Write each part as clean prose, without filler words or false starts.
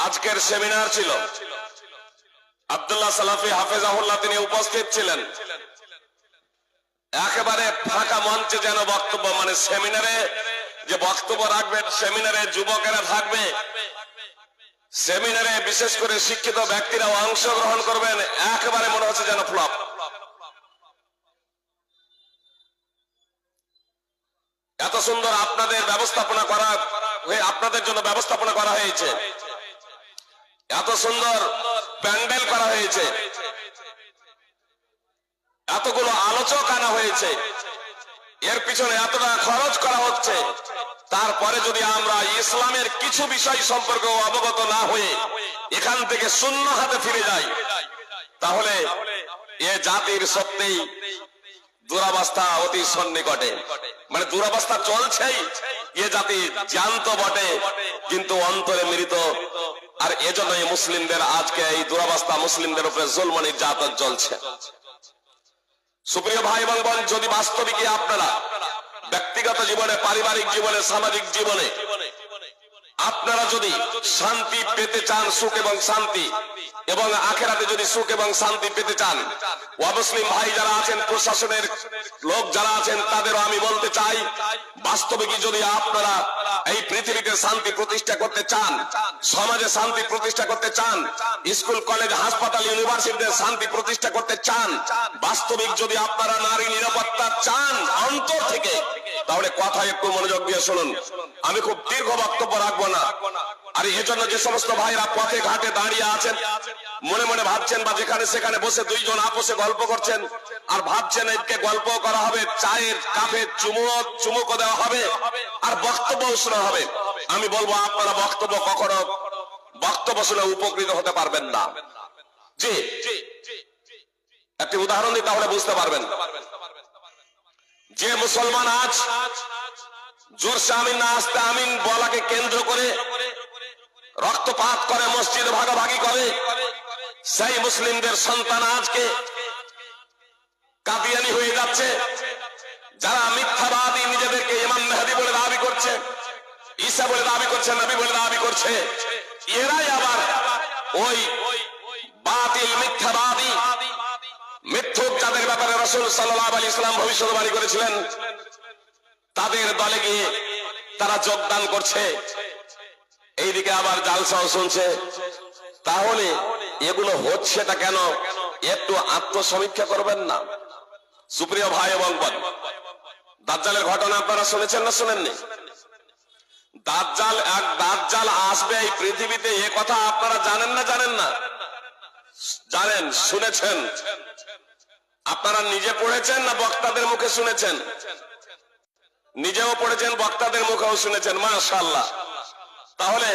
আজকের সেমিনার ছিল, আব্দুল্লাহ সালাফি হাফেজাহুল্লাহ তিনি উপস্থিত ছিলেন। একেবারে ফাঁকা মঞ্চে যেন বক্তব্য, মানে সেমিনারে যে বক্তব্য রাখবেন, সেমিনারে যুবকেরা থাকবে, সেমিনারে বিশেষ করে শিক্ষিত ব্যক্তিরাও অংশগ্রহণ করবেন, একেবারে মনে হচ্ছে যেন ফ্লপ। এত সুন্দর আপনাদের ব্যবস্থাপনা করা, আপনাদের জন্য ব্যবস্থাপনা করা হয়েছে, এত সুন্দর প্যান্ডেল করা হয়েছে, এতগুলো আলোচক আনা হয়েছে, এর পিছনে এতটা খরচ করা হচ্ছে, তারপরে যদি আমরা ইসলামের কিছু বিষয় সম্পর্কে অবগত না হয়ে এখান থেকে শূন্য হাতে ফিরে যাই, তাহলে এ জাতির সত্যিই দুরবস্থা অতি সন্নিকটে। মানে দুরবস্থা চলছেই, এ জাতি জ্যান্ত বটে কিন্তু অন্তরে মৃত। আর এজন্যই মুসলিমদের আজকে এই দুরবস্থা, মুসলিমদের উপরে জুলম নির্যাতন চলছে। সুপ্রিয় ভাই এবং বোন, যদি বাস্তবিকই আপনারা ব্যক্তিগত জীবনে, পারিবারিক জীবনে, সামাজিক জীবনে আপনারা যদি শান্তি পেতে চান, সুখ এবং শান্তি, এবং আখেরাতে যদি সুখ এবং শান্তি পেতে চান, অমুসলিম ভাই যারা আছেন, প্রশাসনের লোক যারা আছেন, তাদেরও আমি বলতে চাই, বাস্তবিকই যদি আপনারা এই পৃথিবীতে শান্তি প্রতিষ্ঠা করতে চান, সমাজে শান্তি প্রতিষ্ঠা করতে চান, স্কুল কলেজ হাসপাতাল ইউনিভার্সিটিতে শান্তি প্রতিষ্ঠা করতে চান, বাস্তবিক যদি আপনারা নারী নিরাপত্তা চান অন্তর থেকে, তাহলে কথা একটু মনোযোগ দিয়ে শুনুন। আমি খুব দীর্ঘ বক্তব্য রাখবো না। আর এই জন্য যে সমস্ত ভাইরা পথে ঘাটে দাঁড়িয়ে আছেন, মনে মনে ভাবছেন বা যেখানে সেখানে বসে দুইজন আপোষে গল্প করছেন, আর ভাবছেন এদিকে গল্প করা হবে, চায়ের কাপে চুমুকও দেওয়া হবে, আর বক্তব্য শোনা হবে, আমি বলবো আপনারা বক্তব্য শুনে উপকৃত হতে পারবেন না। জি, একটি উদাহরণ দিই, তাহলে বুঝতে পারবেন। যে মুসলমান আজ জোরসে আমিন না আসতে আমিন বলাকে কেন্দ্র করে রক্তপাত করে, মসজিদ ভাগাভাগি করে, সেই মুসলিমদের সন্তান আজকে কাদিয়ানি হয়ে যাচ্ছে। যারা মিথ্যাবাদী, নিজেদেরকে ইমাম মেহেদী বলে দাবি করছে, ঈসা বলে দাবি করছে, নবী বলে দাবি করছে, এরাই আবার ওই বাতিল মিথ্যাবাদী মিথ্যুক, যাদের ব্যাপারে রাসূল সাল্লাল্লাহু আলাইহি ওয়াসাল্লাম ভবিষ্যদ্বাণী করেছিলেন, তাদের দলে গিয়ে তারা যোগদান করছে, এইদিকে আবার জালসাও শুনছে। তাহলে এগুলো হচ্ছেটা কেন? একটু আত্মসমীক্ষা করবেন না? সুপ্রিয় ভাই এবং বোন, দাজ্জালের ঘটনা আপনারা শুনেছেন না শুনেননি? দাজ্জাল আসবে এই পৃথিবীতে, এ কথা আপনারা জানেন না জানেন না? জানেন, শুনেছেন। আপনারা নিজে পড়েছেন না বক্তাদের মুখে শুনেছেন? নিজেও পড়েছেন, বক্তাদের মুখেও শুনেছেন, মাশাআল্লাহ। তাহলে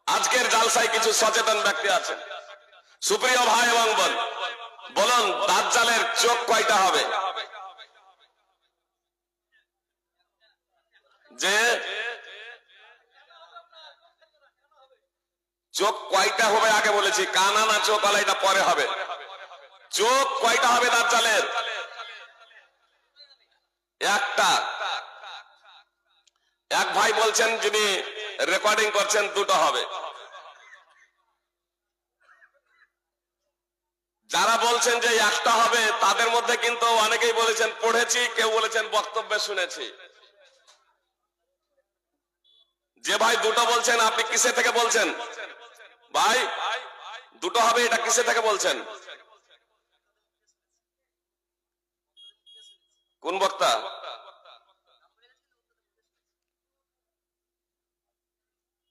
আজকের জালসায় কিছু সচেতন ব্যক্তি আছেন। সুপ্রিয় ভাই এবং বোন, বলুন দাজ্জালের চোখ কয়টা হবে? যে চোখ কয়টা হবে আগে বলেছি, কানা না চোখ আলা এটা পরে হবে। চোখ কয়টা হবে দাজ্জালের? একটা। এক ভাই বলছেন, যিনি রেকর্ডিং করছেন, দুটো হবে। যারা বলছেন যে একটা হবে, তাদের মধ্যে কিন্তু অনেকেই বলেছেন পড়েছি, কেউ বলেছেন বক্তব্যে শুনেছি। যে ভাই দুটো বলছেন, আপনি কিসে থেকে বলছেন ভাই? দুটো হবে, এটা কিসে থেকে বলছেন? কোন বক্তা?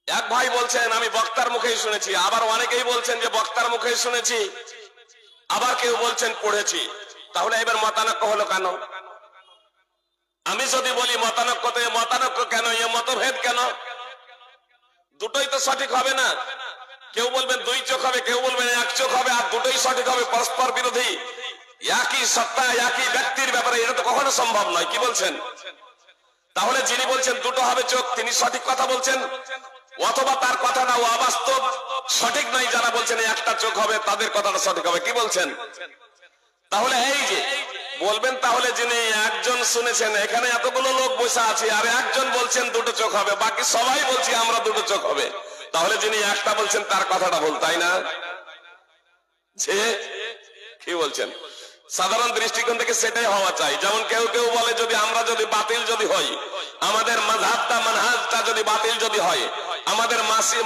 এক ভাই বলছেন আমি বক্তার মুখেই শুনেছি, আবার অনেকেই বলছেন যে বক্তার মুখেই শুনেছি, আবার কেউ বলছেন পড়েছি। তাহলে এবার মতানৈক্য হলো কেন? আমি যদি বলি মতানৈক্য, তো মতানৈক্য কেন? এ মতভেদ কেন? দুটোই তো সঠিক হবে না। কেউ বলবেন দুই চোখ হবে, কেউ বলবেন এক চোখ হবে, আর দুটোই সঠিক হবে, পরস্পর বিরোধী। একই সত্তা, একই ব্যক্তির ব্যাপারে এটা তো কখনো সম্ভব নয়। কি বলছেন? তাহলে যিনি বলছেন দুটো হবে চোখ, তিনি সঠিক কথা বলছেন, অথবা তার কথাটা অবাস্তব, সঠিক নাই। যারা বলছেন একটা চোখ হবে, তাদের কথাটা সঠিক হবে। কি বলছেন? তাহলে এই যে বলবেন, তাহলে যিনি একজন শুনেছেন, এখানে এতগুলো লোক বসে আছে, আর একজন বলছেন দুটো চোখ হবে, বাকি সবাই বলছি আমরা দুটো চোখ হবে, তাহলে যিনি একটা বলছেন তার কথাটা ভুল, তাই না? যে কি বলছেন, সাধারণ দৃষ্টিকোণ থেকে সেটাই হওয়া চাই। যেমন কেউ কেউ বলে যদি আমরা যদি বাতিল যদি হই, আমাদের মাযহাবটা মানহাজটা যদি বাতিল যদি হয়, আমাদের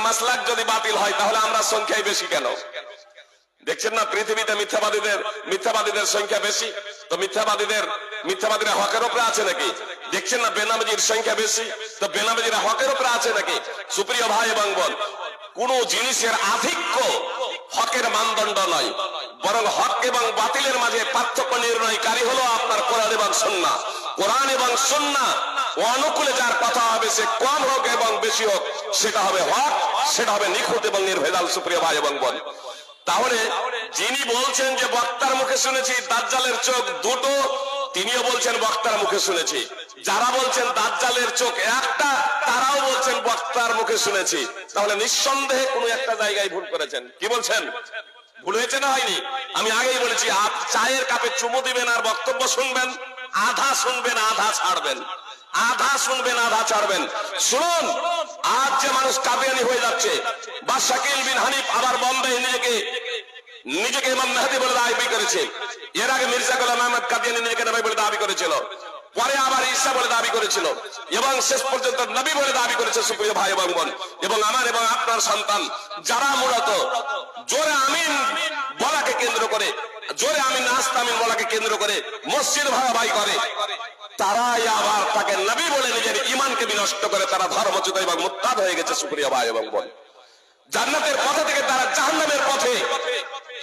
মাসলাক যদি বাতিল হয়, তাহলে আমরা সংখ্যায় বেশি কেন? দেখছেন না পৃথিবীতে মিথ্যাবাদীদের সংখ্যা বেশি, তো মিথ্যাবাদীরা হকের উপরে আছে নাকি? দেখছেন না বেনামাজির সংখ্যা বেশি, তো বেনামাজিরা হকের উপরে আছে নাকি? সুপ্রিয় ভাই এবং বোন, কোন জিনিসের আধিক্য হকের মানদণ্ড নয়, বরং হক এবং বাতিলের মাঝে পার্থক্য নির্ণয়কারী হলো আপনার কোরআন এবং সুন্নাহ। কোরআন এবং সুন্নাহ অনুকূলে যার কথা হবে, সে কম হোক এবং বেশি হোক, সেটা হবে হক, সেটা হবে নিখুঁত এবং নির্ভেজাল। সুপ্রিয় ভাই এবং বোন, তাহলে যিনি বলছেন যে বক্তার মুখে শুনেছি দাজ্জালের চোখ দুটো, তিনিও বলছেন বক্তার মুখে শুনেছি। যারা বলছেন দাজ্জালের চোখ একটা, তারাও বলছেন বক্তার মুখে শুনেছি। তাহলে নিঃসন্দেহে কোনো একটা জায়গায় ভুল করেছেন। কি বলছেন? ভুল হয়েছে না হয়নি? আমি আগেই বলেছি, চায়ের কাপে চুমু দিবেন আর বক্তব্য শুনবেন, আধা শুনবেন আধা ছাড়বেন, আধা শুনবেন আধা ছাড়বেন। শুনুন, আজ যে মানুষ কাদিয়ানি হয়ে যাচ্ছে, বা শাকিল বিন হানিফ আবার বম্বে নিজেকে ইমাম মেহেদী বলে দাবি করেছে। এর আগে মির্জা গোলাম আহমদ কাদিয়ানি নিজেকে নবী বলে দাবি করেছিল, পরে আবার ঈসা বলে দাবি করেছিল, এবং শেষ পর্যন্ত নবী বলে দাবি করেছে। সুপ্রিয় ভাই এবং বোন, এবং আমার এবং আপনার সন্তান যারা মূলত জোরে আমিন বলাকে কেন্দ্র করে, জোরে আমিন নাস্তামিন বলাকে কেন্দ্র করে মসজিদ ভাগাভাগি করে, তারাই আবার তাকে নবী বলে নিজের ঈমানকে বিনষ্ট করে তারা ধর্মচ্যুত এবং মুরতাদ হয়ে গেছে। সুপ্রিয় ভাই এবং বোন, জান্নাতের পথে থেকে তারা জাহান্নামের পথে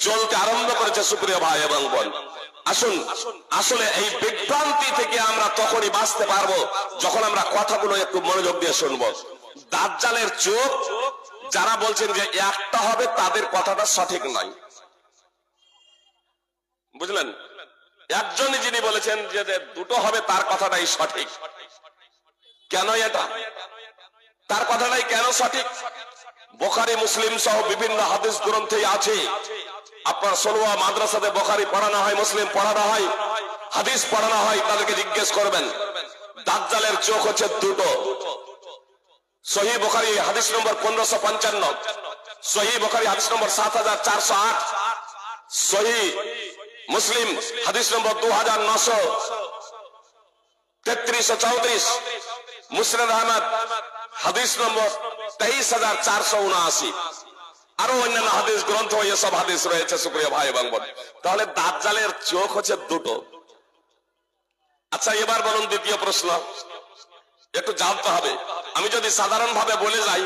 চলতে আরম্ভ করেছে। সুপ্রিয় ভাই এবং বোন, আসুন, আসলে এই বিভ্রান্তি থেকে আমরা তখনই বাঁচতে পারবো যখন আমরা কথাগুলো একটু মনোযোগ দিয়ে শুনবো। দাজ্জালের চোখ যারা বলছেন যে একটা হবে, তাদের কথাটা সঠিক নয়, বুঝলেন? একজনই যিনি বলেছেন যে দুটো হবে, তার কথাটাই সঠিক। কেন এটা? তার কথাটাই কেন সঠিক? বুখারী মুসলিম সহ বিভিন্ন হাদিস গ্রন্থে আছে। আপনার সলুয়া মাদ্রাসাতে বুখারী পড়ানো হয়, মুসলিম পড়ানো হয়, হাদিস পড়ানো হয়, তাদেরকে জিজ্ঞেস করবেন দাজ্জালের চোখ হচ্ছে দুটো। সহিহ বুখারী হাদিস নম্বর 1555, সহিহ বুখারী হাদিস নম্বর 7408, সহিহ মুসলিম হাদিস নম্বর 2933-34, মুসনাদ আহমদ হাদিস নম্বর 23479, আরো অন্যান্য হাদিস গ্রন্থ এসব হাদিস রয়েছে। সুপ্রিয় ভাই এবং বোন, তাহলে দাজ্জালের চোখ হচ্ছে দুটো। আচ্ছা, এবার বলুন দ্বিতীয় প্রশ্ন, একটু জানতে হবে। আমি যদি সাধারণ ভাবে বলে যাই,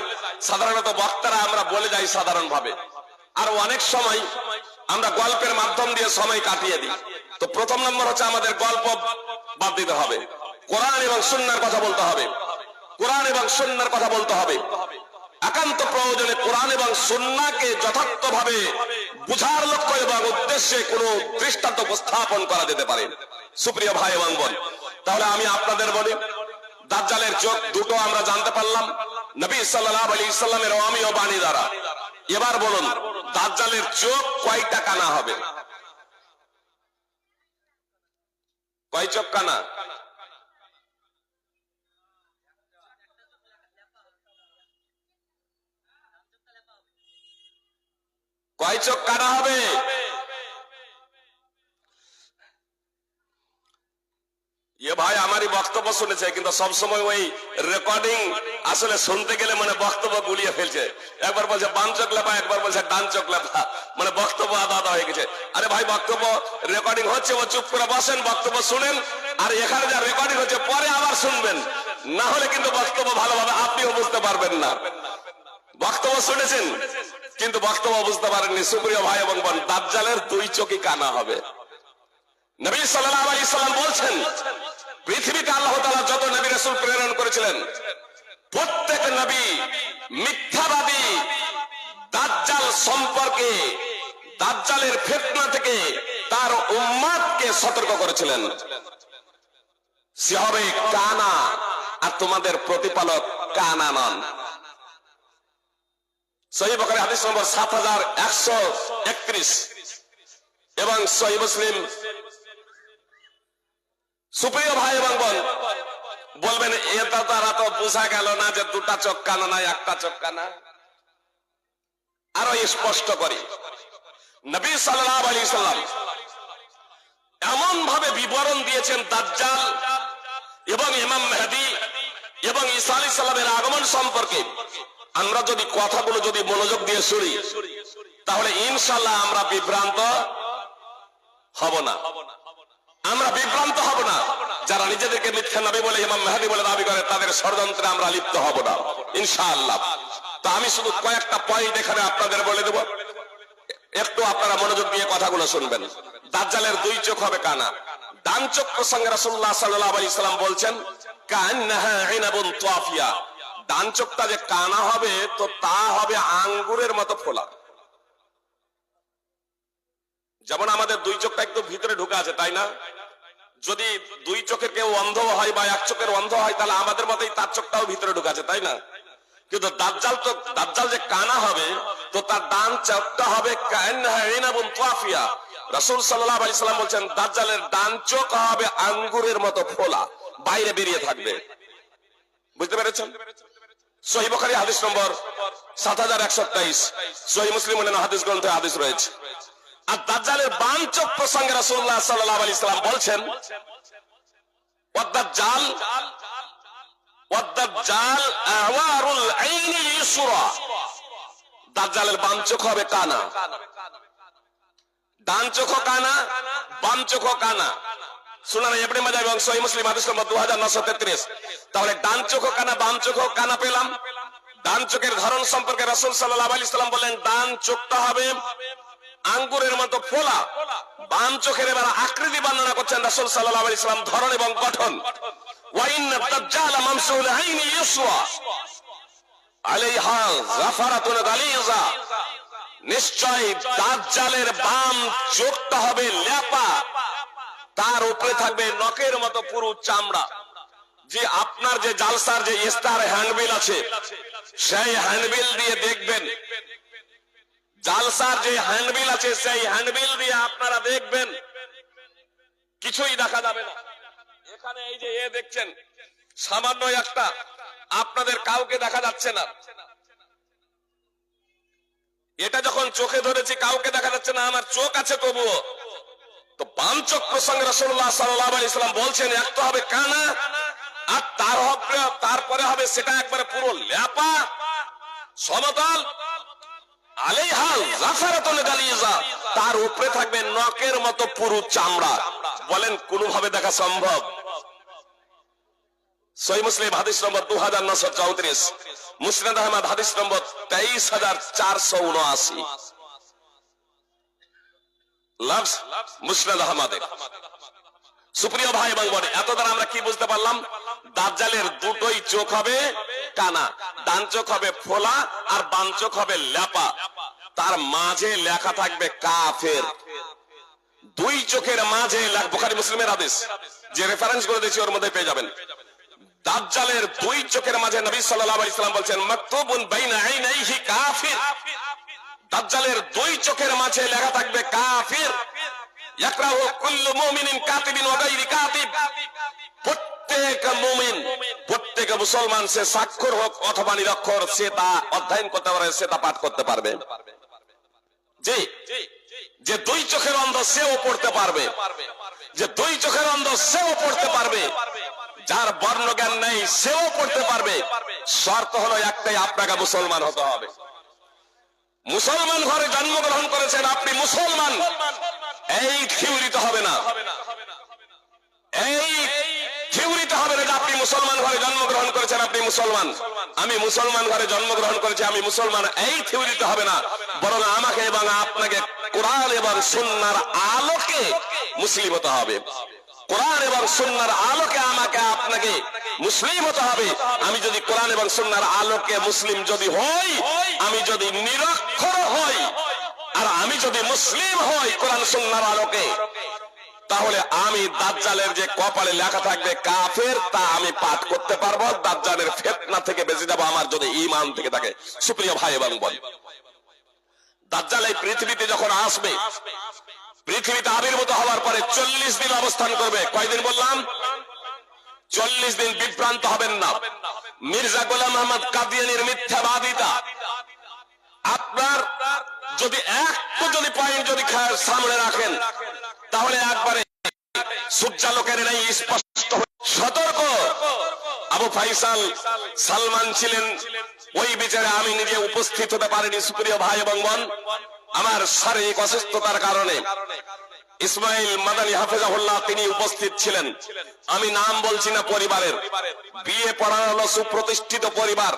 সাধারণত বক্তারা আমরা বলে যাই সাধারণ ভাবে, আর অনেক সময় আমরা গল্পের মাধ্যম দিয়ে সময় কাটিয়ে দিই। তো প্রথম নম্বর হচ্ছে আমাদের গল্প বাদ দিতে হবে, কোরআন এবং সুন্নাহর কথা বলতে হবে, কোরআন এবং সুন্নাহর কথা বলতে হবে। একান্ত প্রয়োজনে কোরআন এবং সুন্নাহকে যথার্থভাবে বুঝার লক্ষ্য এবং উদ্দেশ্যে কোন দৃষ্টান্ত উপস্থাপন করা যেতে পারে। সুপ্রিয় ভাই এবং বোন, তাহলে আমি আপনাদের বলি, দাজ্জালের চোখ দুটো আমরা জানতে পারলাম নবী সাল্লাল্লাহু আলাইহি সাল্লামের অমীয় বাণী দ্বারা। এবার বলুন, দাজ্জালের চোখ কয়টা কানা হবে? কয় চোখ কানা? কয় চোখ কানা হবে? এ ভাই আমারই বক্তব্য শুনেছে, কিন্তু সবসময় ওই রেকর্ডিং আসলে শুনতে গেলে মানে বক্তব্য গুলিয়ে ফেলছে। একবার বলছে বাম চোখ লেপা, একবার বলছে ডান চোখ লেপা, মানে বক্তব্য আদা আদা হয়ে গেছে। আরে ভাই, বক্তব্য রেকর্ডিং হচ্ছে, ও চুপ করে বসেন, বক্তব্য শুনেন, আর এখানে যা রেকর্ডিং হচ্ছে পরে আবার শুনবেন, না হলে কিন্তু বক্তব্য ভালোভাবে আপনিও বুঝতে পারবেন না। বক্তব্য শুনেছেন কিন্তু বক্তব্য বুঝতে পারেননি। সুপ্রিয় ভাই এবং বোন, দাজ্জালের দুই চোখই কানা হবে। নবী সাল্লাল্লাহু আলাইহি সাল্লাম বলছেন, পৃথিবীতে আল্লাহ তাআলা যত নবী রাসূল প্রেরণ করেছিলেন, প্রত্যেক নবী মিথ্যাবাদী দাজ্জাল সম্পর্কে, দাজ্জালের ফিতনা থেকে তার উম্মতকে সতর্ক করেছিলেন। সে হবে কানা, আর তোমাদের প্রতিপালক কানা নন। সহিহ বুখারী হাদিস নম্বর 7131 এবং সহিহ মুসলিম। সুপ্রিয় ভাই এবং বোন, বলবেন এটা তারা তো বোঝা গেল না যে দুটা চোখ কানা না একটা চোখ কানা। আরো স্পষ্ট করি, নবী সাল্লাল্লাহু আলাইহি সাল্লাম এমন ভাবে বিবরণ দিয়েছেন দাজ্জাল এবং ইমাম মেহদী এবং ঈসা আলাইহিস সালামের আগমন সম্পর্কে, আমরা যদি কথাগুলো যদি মনোযোগ দিয়ে শুনি তাহলে ইনশাআল্লাহ আমরা বিভ্রান্ত হব না। আমরা বিভ্রান্ত হব না। যারা নিজেদেরকে মিথ্যা নবী বলে ইমাম মেহদী বলে দাবি করে তাদের ষড়যন্ত্রে আমরা লিপ্ত হব না ইনশাআল্লাহ। তো আমি শুধু কয়েকটা পয়েন্ট এখানে আপনাদের বলে দেব, একটু আপনারা মনোযোগ দিয়ে কথাগুলো শুনবেন। দাজ্জালের দুই চোখ হবে কানা। ডান চোখ প্রসঙ্গে রাসূলুল্লাহ সাল্লাল্লাহু আলাইহি সাল্লাম বলছেন কান্নাহা ইনাবুন তাফিয়া, ডান চোখটা যে কানা হবে তো তা হবে আঙ্গুরের মতো ফোলা। যেমন আমাদের দুই চোখটা একটু ভিতরে ঢুকে আছে, তাই না? যদি দুই চোখের কেউ অন্ধ হয় বা এক চোখের অন্ধ হয় তাহলে আমাদের মতোই তার চোখটাও ভিতরে ঢুকে আছে, তাই না? কিন্তু দাজ্জাল যে কানা হবে তো তার ডান চোখটা হবে কান্নাহা ইনাবুন তাফিয়া। রাসূল সাল্লাল্লাহু আলাইহি সাল্লাম বলছেন দাজ্জালের ডান চোখ হবে আঙ্গুরের মতো ফোলা, বাইরে বেরিয়ে থাকবে। বুঝতে পেরেছেন? সহিহ বুখারী হাদিস নম্বর 7123, সহিহ মুসলিম অন্যান্য হাদিস গ্রন্থে হাদিস রয়েছে। আর দাজ্জালের বাম চোখ প্রসঙ্গে রাসূলুল্লাহ সাল্লাল্লাহু আলাইহি সাল্লাম বলছেন ওয়াদ-দাজ্জাল আওয়ারুল আইনি ইউসরা, দাজ্জালের বাম চোখ হবে কানা। ডান চোখ কানা, বাম চোখ কানা। সুনান ইবনে মাজাহ এবং সহিহ মুসলিম হাদিস নম্বর 2933। তাহলে ডান চোখ কানা, বাম চোখ কানা পেলাম। ডান চোখের ধরন সম্পর্কে রাসূল সাল্লাল্লাহু আলাইহি সাল্লাম বলেন ডান চোখটা হবে আঙ্গুরের মতো ফোলা। বাম চোখের এবার আকৃতি বর্ণনা করছেন রাসূল সাল্লাল্লাহু আলাইহি সাল্লাম, ধরন এবং গঠন। ওয়া ইন্না দাজ্জাল মামসুল আইনি ইউসরা আলাইহা যাফারাতুন গালিযা, নিশ্চয় দাজ্জালের বাম চোখটা হবে লেপা, তার উপরে থাকবে নখের মতো পুরু চামড়া। যে আপনার যে জালসার যে ইস্তার হ্যান্ডবিল আছে সেই হ্যান্ডবিল দিয়ে দেখবেন, জালসার যে হ্যান্ডবিল আছে সেই হ্যান্ডবিল দিয়ে আপনারা দেখবেন কিছুই দেখা যাবে না। এখানে এই যে দেখছেন সামান্য একটা, আপনাদের কাউকে দেখা যাচ্ছে না। এটা যখন চোখে ধরেছি কাউকে দেখা যাচ্ছে না, আমার চোখ আছে তবুও। তো বাম চোখ প্রসঙ্গে রাসূলুল্লাহ সাল্লাল্লাহু আলাইহি সাল্লাম বলছেন একটা হবে কানা আর তারপরে হবে সেটা একবারে পুরো লেপা সমতল। আলাইহা যাফারাতুন গালিযা, তার উপরে থাকবে নখের মতো পুরু চামড়া। বলেন কোনভাবে দেখা সম্ভব? সহিহ মুসলিম হাদিস নম্বর 2934, মুসনাদ আহমদ হাদিস নম্বর 23479। লফজ মুসনাদ আহমদে। সুপ্রিয় ভাই এবং বোন, এত দ্বারা আমরা কি বুঝতে পারলাম? দাজ্জালের দুটোই চোখ হবে কানা, ডান চোখ হবে ফোলা আর বাম চোখ হবে লেপা, তার মাঝে লেখা থাকবে কাফের। দুই চোখের মাঝে, বুখারী মুসলিমের হাদিস, যে রেফারেন্স করে দিয়েছি ওর মধ্যে পেয়ে যাবেন। দাজ্জালের দুই চোখের মাঝে নবী সাল্লাল্লাহু আলাইহি সাল্লাম বলছেন মাকতুবুন বাইনা আইনাইহি কাফির, দাজ্জালের দুই চোখের মাঝে লেখা থাকবে কাফির। ইয়াকরাহু কুল্লু মুমিনিন কাতিবিন ওয়া গায়রি কাতিব, প্রত্যেক মুমিন, প্রত্যেক মুসলমান, সে স্বাক্ষর হোক অথবা নিরক্ষর, সে তা অধ্যয়ন করতে পারবে, সে তা পাঠ করতে পারবে। যে দুই চোখের অন্ধ সেও পড়তে পারবে, যে দুই চোখের অন্ধ সেও পড়তে পারবে, যার বর্ণ জ্ঞান নেই সেও পড়তে পারবে। শর্ত হলো একটাই, আপনাকে মুসলমান হতে হবে। মুসলমান ঘরে জন্মগ্রহণ করেছেন আপনি, মুসলমান। এই থিওরিতে হবে না, এই থিওরিতে হবে না যে আপনি মুসলমান ঘরে জন্মগ্রহণ করেছেন আপনি মুসলমান, আমি মুসলমান ঘরে জন্মগ্রহণ করেছি আমি মুসলমান, এই থিওরিতে হবে না। বরং আমাকে এবং আপনাকে কোরআন এবং সুন্নাহর আলোকে মুসলিম হতে হবে। কোরআন এবং সুন্নাহর আলোকে আমাকে আপনাকে মুসলিম হতে হবে। আমি যদি কোরআন এবং সুন্নাহর আলোকে মুসলিম যদি হই, আমি যদি নিরক্ষর হই, আর আমি যদি মুসলিম হই কোরআন সুন্নাহর আলোকে, তাহলে আমি দাজ্জালের যে কপালে লেখা থাকবে কাফের তা আমি পাঠ করতে পারবো। দাজ্জালের ফিতনা থেকে বেঁচে যাবো আমার যদি ঈমান থেকে থাকে। সুপ্রিয় ভাই এবং বোন, দাজ্জাল এই পৃথিবীতে যখন আসবে, পৃথিবীতে আবির্ভূত হওয়ার পরে 40 দিন অবস্থান করবে। কয়দিন বললাম? 40 দিন। বিভ্রান্ত হবেন না। মির্জা গোলাম আহমদ কাদিয়ানীর মিথ্যাবাদিতা, আপনার যদি একটু যদি পয়েন্ট যদি সামনে রাখেন তাহলে একবারে সূর্যালোকের নেই স্পষ্ট সতর্ক। আবু ফাইসাল সালমান ছিলেন ওই বিচারে আমি নিজে উপস্থিত হতে পারিনি সুপ্রিয় ভাই এবং বোন, আমার শারীরিক অসুস্থতার কারণে। ইসমাইল মাদানী হাফেজাহুল্লাহ তিনি উপস্থিত ছিলেন। আমি নাম বলছি না পরিবারের, বিয়ে পড়ানো হলো সুপ্রতিষ্ঠিত পরিবার,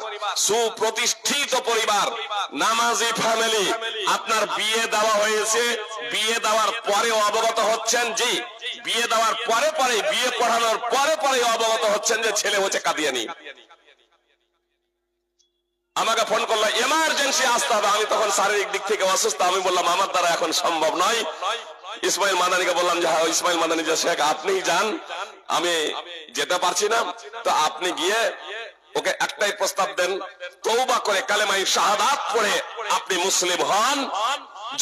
সুপ্রতিষ্ঠিত পরিবার, নামাজি ফ্যামিলি। আপনার বিয়ে দেওয়া হয়েছে, বিয়ে দেওয়ার পরেও অবগত হচ্ছেন, জি বিয়ে দেওয়ার পরে পরে বিয়ে পড়ানোর পরে পরে অবগত হচ্ছেন যে ছেলে হচ্ছে কাদিয়ানি। আমাকে ফোন করলো এমার্জেন্সি আসতে হবে, আমি তখন শারীরিক দিক থেকে অসুস্থ, আমি বললাম আমার দ্বারা এখন সম্ভব নয়। ইসমাইল মাদানীকে বললাম যে হ্যাঁ ইসমাইল মাদানী যে শেখ আপনি যান, আমি যেতে পারছি না, তো আপনি গিয়ে ওকে একটাই প্রস্তাব দেন, তওবা করে কালেমায়ে শাহাদাত পড়ে আপনি মুসলিম হন।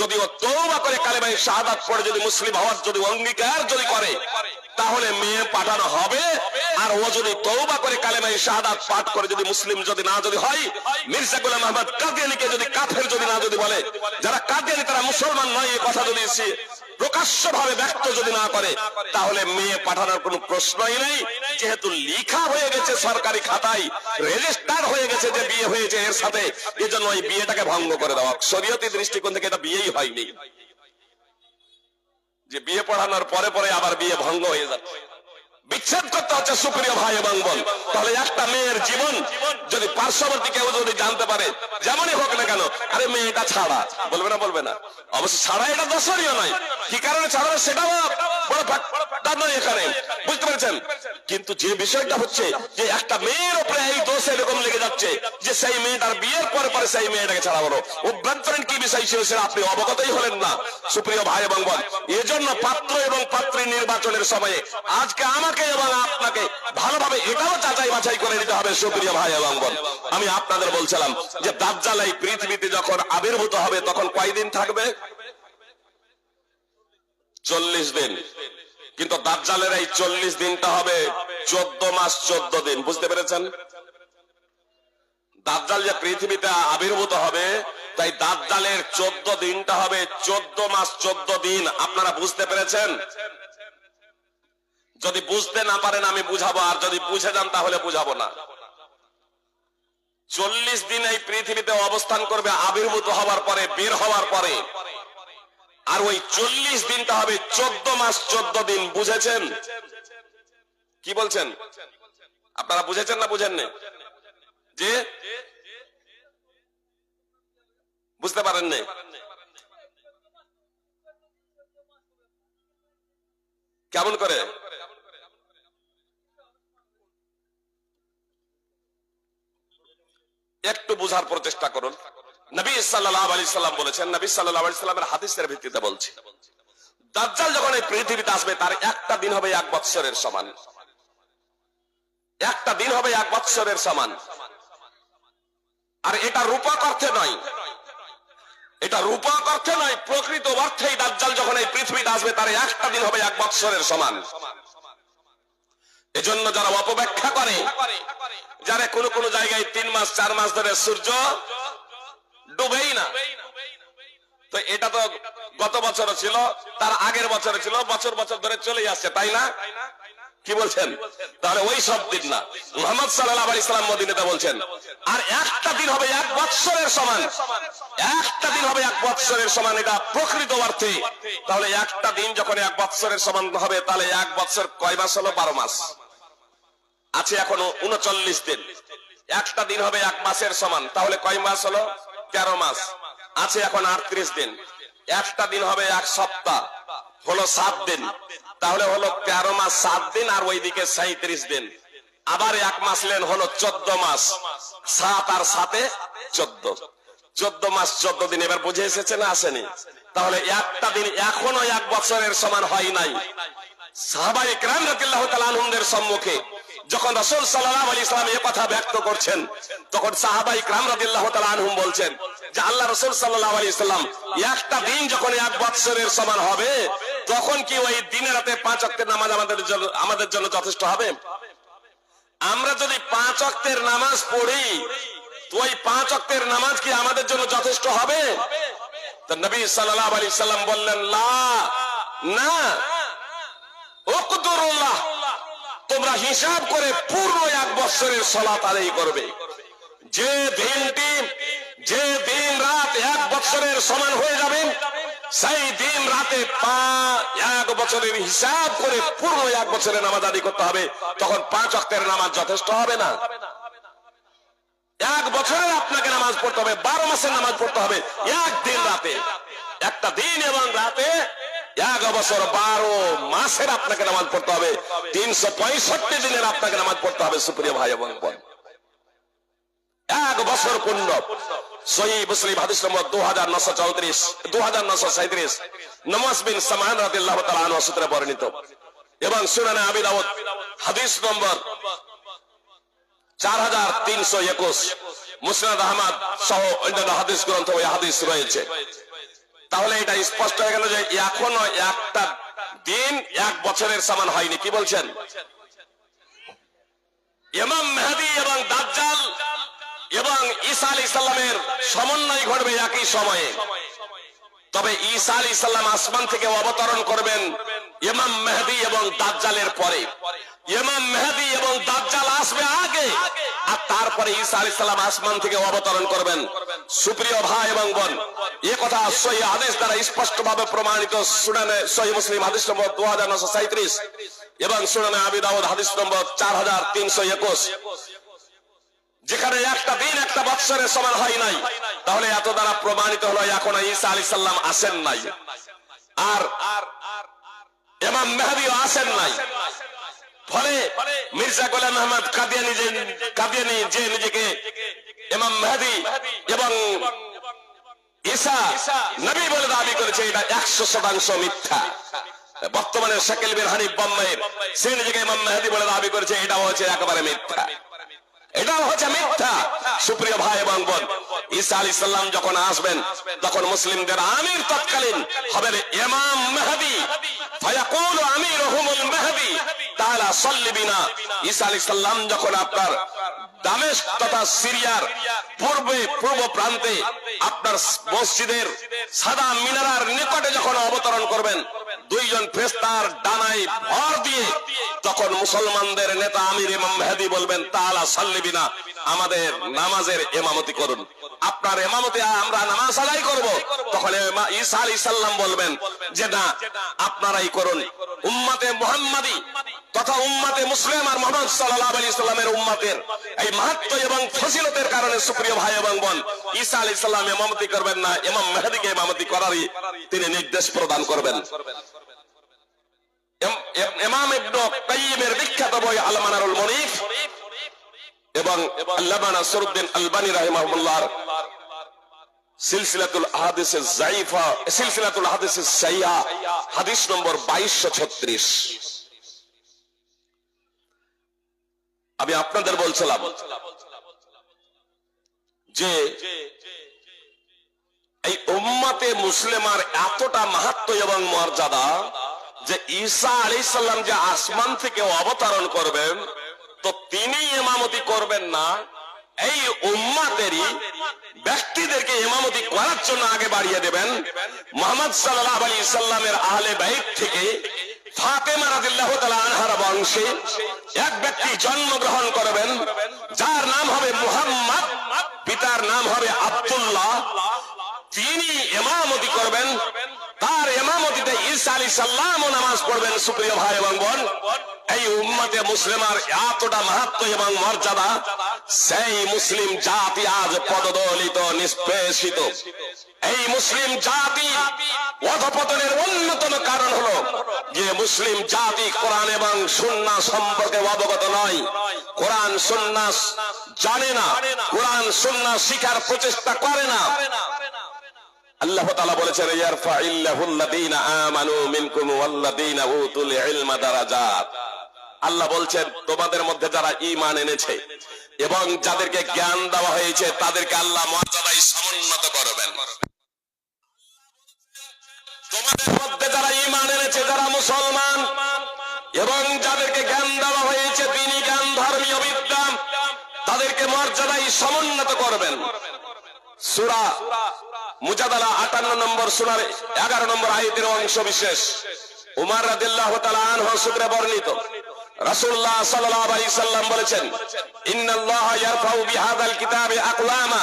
যদি ও তওবা করে কালেমায়ে শাহাদাত পড়ে যদি মুসলিম হওয়ার যদি অঙ্গীকার যদি করে তাহলে মেয়ে পাঠানো হবে। আর ও যদি তওবা করে কালেমায়ে শাহাদাত পাঠ করে যদি মুসলিম যদি না যদি হয়, মির্জা গোলাম আহমদ কাদিয়ানীকে যদি কাফের যদি না যদি বলে, যারা কাদিয়ানী তারা মুসলমান নয় এই কথা যদি প্রকাশ্য ভাবে ব্যক্ত যদি না করে, তাহলে মেয়ে পাঠানোর কোনো প্রশ্নই নেই। যেহেতু লেখা হয়ে গেছে সরকারি খাতায়, রেজিস্টার হয়ে গেছে যে বিয়ে হয়েছে এর সাথে, এজন্য এই বিয়েটাকে ভঙ্গ করে দেওয়া। শরীয়তি দৃষ্টিকোণ থেকে এটা বিয়েই হয়নি, যে বিয়ে পড়ানোর পরে পরে আবার বিয়ে ভঙ্গ হয়ে যাচ্ছে, বিচ্ছেদ করতে হচ্ছে সুপ্রিয় ভাই এবং বোন। তাহলে একটা মেয়ের জীবন যদি পার্শ্ববর্তী কেউ যদি জানতে পারে, যেমনই হোক না কেন, আরে মেয়েটা ছাড়া, বলবে না বলবে না, অবশ্য ছাড়া এটা দর্শনীয় নয়, কি কারণে ছাড়া সেটাও বড় ফ্যাক্টর নয় এখানে, বুঝতে পেরেছেন। কিন্তু যে বিষয়টা হচ্ছে যে একটা মেয়ের উপরে এই দোষ এরকম লেগে যাচ্ছে যে সেই মেয়েটার বিয়ের পরে পরে সেই মেয়েটাকে ছাড়া বলো, অভ্যন্তরীণ কি বিষয় ছিল সেটা আপনি অবগতই হলেন না সুপ্রিয় ভাই এবং বোন। এজন্য পাত্র এবং পাত্রী নির্বাচনের সময়ে আজকে আমাকে এবং আপনাকে ভালোভাবে এটাও যাচাই বাছাই করে নিতে হবে সুপ্রিয় ভাই এবং বোন। আমি আপনাদের বলছিলাম যে দাজ্জাল এই পৃথিবীতে যখন আবির্ভূত হবে তখন কয়দিন থাকবে? 40 দিন। কিন্তু দাজ্জালের এই 40 দিনটা হবে 14 মাস 14 দিন, বুঝতে পেরেছেন? দাজ্জাল যে পৃথিবীতে আবির্ভূত হবে, তাই দাজ্জালের 14 দিনটা হবে 14 মাস 14 দিন। আপনারা বুঝতে পেরেছেন? যদি বুঝতে না পারেন আমি বুঝাবো, আর যদি বুঝে যান তাহলে বুঝাবো না। 40 দিন এই পৃথিবীতে অবস্থান করবে আবির্ভূত হওয়ার পরে, বের হওয়ার পরে, আর ওই 40 দিনটা হবে 14 মাস 14 দিন। বুঝেছেন? কি বলছেন আপনারা? বুঝেছেন না বুঝেন না? যে বুঝতে পারেন না? কেমন করে? একটু বুঝার প্রচেষ্টা করুন। নবী সাল্লাল্লাহু আলাইহি সাল্লাম বলেছেন, নবী সাল্লাল্লাহু আলাইহি সাল্লামের হাদিসের ভিত্তিতে বলছি, দাজ্জাল যখন এই পৃথিবীতে আসবে তার একটা দিন হবে 1 বৎসরের সমান। একটা দিন হবে 1 বৎসরের সমান। আর এটা রূপক অর্থে নয়, এটা রূপক অর্থে নয়, প্রকৃত অর্থেই দাজ্জাল যখন এই পৃথিবীতে আসবে তার একটা দিন হবে 1 বৎসরের সমান। এজন্য যারা অপব্যাখ্যা করে, যারা কোন কোন জায়গায় 3 মাস 4 মাস ধরে সূর্য ডুবেই না, তো এটা তো গত বছরও ছিল, তার আগের বছরে ছিল, বছর বছর ধরে চলে আসছে, তাই না? কি বলছেন? তাহলে ওই সব দিন না, মুহাম্মদ সাল্লাল্লাহু আলাইহি সাল্লাম মদিনাতে বলছেন আর একটা দিন হবে 1 বৎসরের সমান। একটা দিন হবে 1 বৎসরের সমান, এটা প্রকৃত অর্থে। তাহলে একটা দিন যখন 1 বৎসরের সমান হবে, তাহলে 1 বৎসর কয় মাস হলো? 12 মাস আছে, এখনো 39 দিন। একটা দিন হবে 1 মাসের সমান, তাহলে কয় মাস হলো? 13 মাস আছে, এখন 38 দিন। একটা দিন হবে 1 সপ্তাহ, হলো 7 দিন, তাহলে হলো 13 মাস 7 দিন, আর ওইদিকে 37 দিন। আবার 1 মাস লেন, হলো 14 মাস, 7 আর 7 14, 14 মাস 14 দিন। এবার বুঝে এসেছে না আসেনি? তাহলে একটা দিন এখনো 1 বছরের সমান হয় নাই। সাহাবায়ে কেরাম রাদিয়াল্লাহু তাআলা আনহুদের সম্মুখে যখন রাসূল সাল্লাল্লাহু আলাইহি সাল্লাম এই কথা ব্যক্ত করছেন, তখন সাহাবায়ে কেরাম রাদিয়াল্লাহু তাআলা আনহুম বলছেন যে আল্লাহ রাসূল সাল্লাল্লাহু আলাইহি সাল্লাম একটা দিন যখন 1 বছরের সমান হবে, তখন কি ওই দিনে রাতে 5 ওয়াক্তের নামাজ আমাদের জন্য যথেষ্ট হবে? আমরা যদি 5 ওয়াক্তের নামাজ পড়ি, তো ওই 5 ওয়াক্তের নামাজ কি আমাদের জন্য যথেষ্ট হবে? তো নবী সাল্লাল্লাহু আলাইহি সাল্লাম বললেন, লা না, উকদুরুল্লাহ, তোমরা হিসাব করে পুরো 1 বছরের সালাত আদায় করবে। যে দিন রাত 1 বছরের সমান হয়ে যাবে, সেই দিন রাতে 1 বছরের হিসাব করে পুরো 1 বছরের নামাজ আদায় করতে হবে। তখন 5 ওয়াক্তের নামাজ যথেষ্ট হবে না। 1 বছরের আপনাকে নামাজ পড়তে হবে, 12 মাসের নামাজ পড়তে হবে। একদিন রাতে, একটা দিন এবং রাতে 1 বছর 12 মাসের আপনাকে নামাজ পড়তে হবে। 365 দিনের আপনাকে নামাজ পড়তে হবে। সুপ্রিয় ভাই এবং বোন, 1 বছর পূর্ণ। সহিহ মুসলিম হাদিস নম্বর 2937 নওয়াস বিন সামান রাদিয়াল্লাহু তাআলা আনহু সূত্রে বর্ণিত, এবং সুনানে আবি দাউদ হাদিস নম্বর 4321, মুসনাদ আহমদ সহ অন্যান্য হাদিস গ্রন্থ ওই হাদিস রয়েছে। তাহলে এটা স্পষ্ট হয়ে গেল যে এখনো একটা দিন 1 বছরের সমান হয়নি। কি বলছেন? ইমাম মেহেদী এবং দাজ্জাল এবং ঈসা আলাইহিস সালামের সমন্বয় ঘটবে একই সময়ে। তবে ঈসা আলাইহিস সালাম আসমান থেকে অবতরণ করবেন ইমাম মেহেদী এবং দাজ্জালের পরে। ইমাম মেহেদী এবং দাজ্জাল আসবে আগে, আর তারপরে ঈসা আলাইহিস সালাম আসমান থেকে অবতরণ করবেন। সুপ্রিয় ভাই এবং বোন, এই কথা সহিহ হাদিস দ্বারা স্পষ্টভাবে প্রমাণিত। সুনানে সহিহ মুসলিম হাদিস নম্বর 2937 এবং সুনানে আবি দাউদ হাদিস নম্বর 4321, যেখানে একটা দিন 1 বছরের সমান হয় নাই। তাহলে এত দ্বারা প্রমাণিত হলো এখনো ঈসা আলাইহিস সালাম আসেন নাই, আর ইমাম মেহেদীও আসেন নাই। ফলে মির্জা গোলাম আহমদ কাদিয়ানী যে নিজেকে ইমাম মেহেদী এবং ঈসা নবী বলে দাবি করেছে, এটা 100% মিথ্যা। বর্তমানে শাকিল বিন হানিফ বোম্বাইয়ের সে নিজেকে ইমাম মেহেদী বলে দাবি করেছে, এটাও হচ্ছে একেবারে মিথ্যা। এটাও হচ্ছে মিথ্যা। সুপ্রিয় ভাই এবং বোন, ঈসা আলাইহিস সালাম যখন আসবেন তখন মুসলিমদের আমির তৎকালীন হবেন ইমাম মেহেদী। ফায়াকুলু আমিরুহুমুল মেহেদী তাআলা সাল্লি বিনা। ঈসা আলাইহিস সালাম যখন আপনার দামেস্ক তথা সিরিয়ার পূর্ব প্রান্তে আপনার মসজিদের সাদা মিনারার নিকটে যখন অবতরণ করবেন, 2 জন ফেরেশতার ডানায় ভর দিয়ে, তখন মুসলমানদের নেতা আমির ইমাম মেহেদী বলবেন, তাআলা সাল্লি বিনা, আমাদের নামাজের ইমামতি করুন। আপনার ইমামতি আমরা নামাজ আদায় করব। তখন ঈসা আলাইহিস সালাম বলবেন যে না, আপনারাই করুন। উম্মতে মুহাম্মাদী তথা উম্মতে মুসলিম আর মুহাম্মদ সাল্লাল্লাহু আলাইহি সাল্লামের উম্মতের এই মাহাত্ম্য এবং ফজিলতের কারণে সুপ্রিয় ভাই এবং বোন, ঈসা আলাইহিস সালাম ইমামতি করবেন না, ইমাম মেহেদীকে ইমামতি করারই তিনি নির্দেশ প্রদান করবেন। ইমাম ইবনে কাইয়িমের বিখ্যাত বই আল মানারুল মুনিফ এবং আল্লামা নাসরউদ্দিন আলবানী রাহিমাহুল্লাহর সিলসিলাতুল আহাদিসে যায়িফা, সিলসিলাতুল আহাদিসে সাহিহা হাদিস নম্বর 2236। আমি আপনাদের বলছিলাম যে এই উম্মতে মুসলিমার এতটা মাহাত্ম্য এবং মর্যাদা যে ঈসা আলাইহিস সালাম যে আসমান থেকে অবতরণ করবেন, তো তিনি ইমামতি করবেন না, এই উম্মতেরই ব্যক্তিদেরকে ইমামতি করার জন্য আগে বাড়িয়ে দেবেন। মুহাম্মদ সাল্লাল্লাহু আলাইহি সাল্লামের আহলে বাইত থেকে ফাতেমা রাদিয়াল্লাহু তাআলা আনহার বংশে এক ব্যক্তি জন্মগ্রহণ করবেন, যার নাম হবে মুহাম্মদ, পিতার নাম হবে আব্দুল্লাহ। তিনি ইমামতি করবেন, তার ইমামতিতে ঈসা আলাইহিস সালাম নামাজ পড়বেন। সুপ্রিয় ভাই এবং বোন, এই উম্মতে মুসলিমার এতটা মাহাত্ম্য এবং মর্যাদা, সেই মুসলিম জাতি আজ পদদলিত, নিষ্পেষিত। এই মুসলিম জাতি অধপতনের অন্যতম কারণ হলো যে মুসলিম জাতি কোরআন এবং সুন্নাহ সম্পর্কে অবগত নয়, কোরআন সুন্নাহ জানে না, কোরআন সুন্নাহ শিখার প্রচেষ্টা করে না। আল্লাহ তাআলা বলেছেন, ইয়ারফাইল্লাহুল্লাযীনা আমানু মিনকুম ওয়াল্লাযীনা উতুল ইলমা দারাজাত। আল্লাহ বলছেন, তোমাদের মধ্যে যারা ঈমান এনেছে এবং যাদেরকে জ্ঞান দেওয়া হয়েছে তাদেরকে আল্লাহ মর্যাদায় সমুন্নত করবেন। তোমাদের মধ্যে যারা ঈমান এনেছে, যারা মুসলমান এবং যাদেরকে জ্ঞান দেওয়া হয়েছে দ্বীনি জ্ঞান, ধর্মীয় বিদ্যা, তাদেরকে মর্যাদায় সমুন্নত করবেন। সূরা মুজাদালা 58 নম্বর সূরার 11 নম্বর আয়াতের অংশ বিশেষ। উমর রাদিয়াল্লাহু তাআলা আনহু সূত্রে বর্ণিত, রাসূলুল্লাহ সাল্লাল্লাহু আলাইহি সাল্লাম বলেছেন, ইন্নাল্লাহা ইয়ারফাউ বিহাযাল কিতাবি আকলামা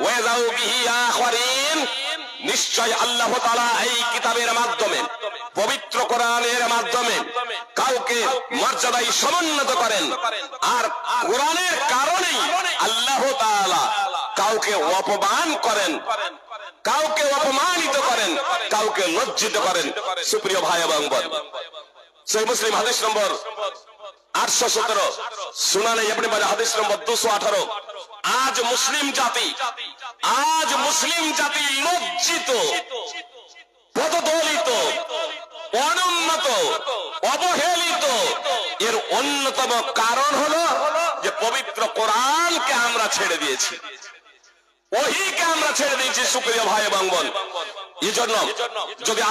ওয়া ইয়াযাউ বিহি আখারিন। নিশ্চয় আল্লাহ তাআলা এই কিতাবের মাধ্যমে, পবিত্র কোরআনের মাধ্যমে কাউকে মর্যাদায় সমুন্নত করেন, আর কোরআনের কারণেই আল্লাহ তাআলা কাউকে অপমান করেন, কাউকে অপমানিত করেন, কাউকে লজ্জিত করেন। সুপ্রিয় ভাই এবং বোন, সহিহ মুসলিম হাদিস নম্বর 817, সুনানে ইবনে মাজাহ হাদিস নম্বর 218। আজ মুসলিম জাতি লজ্জিত, পদদলিত, অনুন্নত, অবহেলিত। এর অন্যতম কারণ হলো যে পবিত্র কোরআনকে আমরা ছেড়ে দিয়েছি, ওহীকে আমরা ছেড়ে দিয়েছি। সুপ্রিয় ভাই এবং বোন, এই জন্য যদি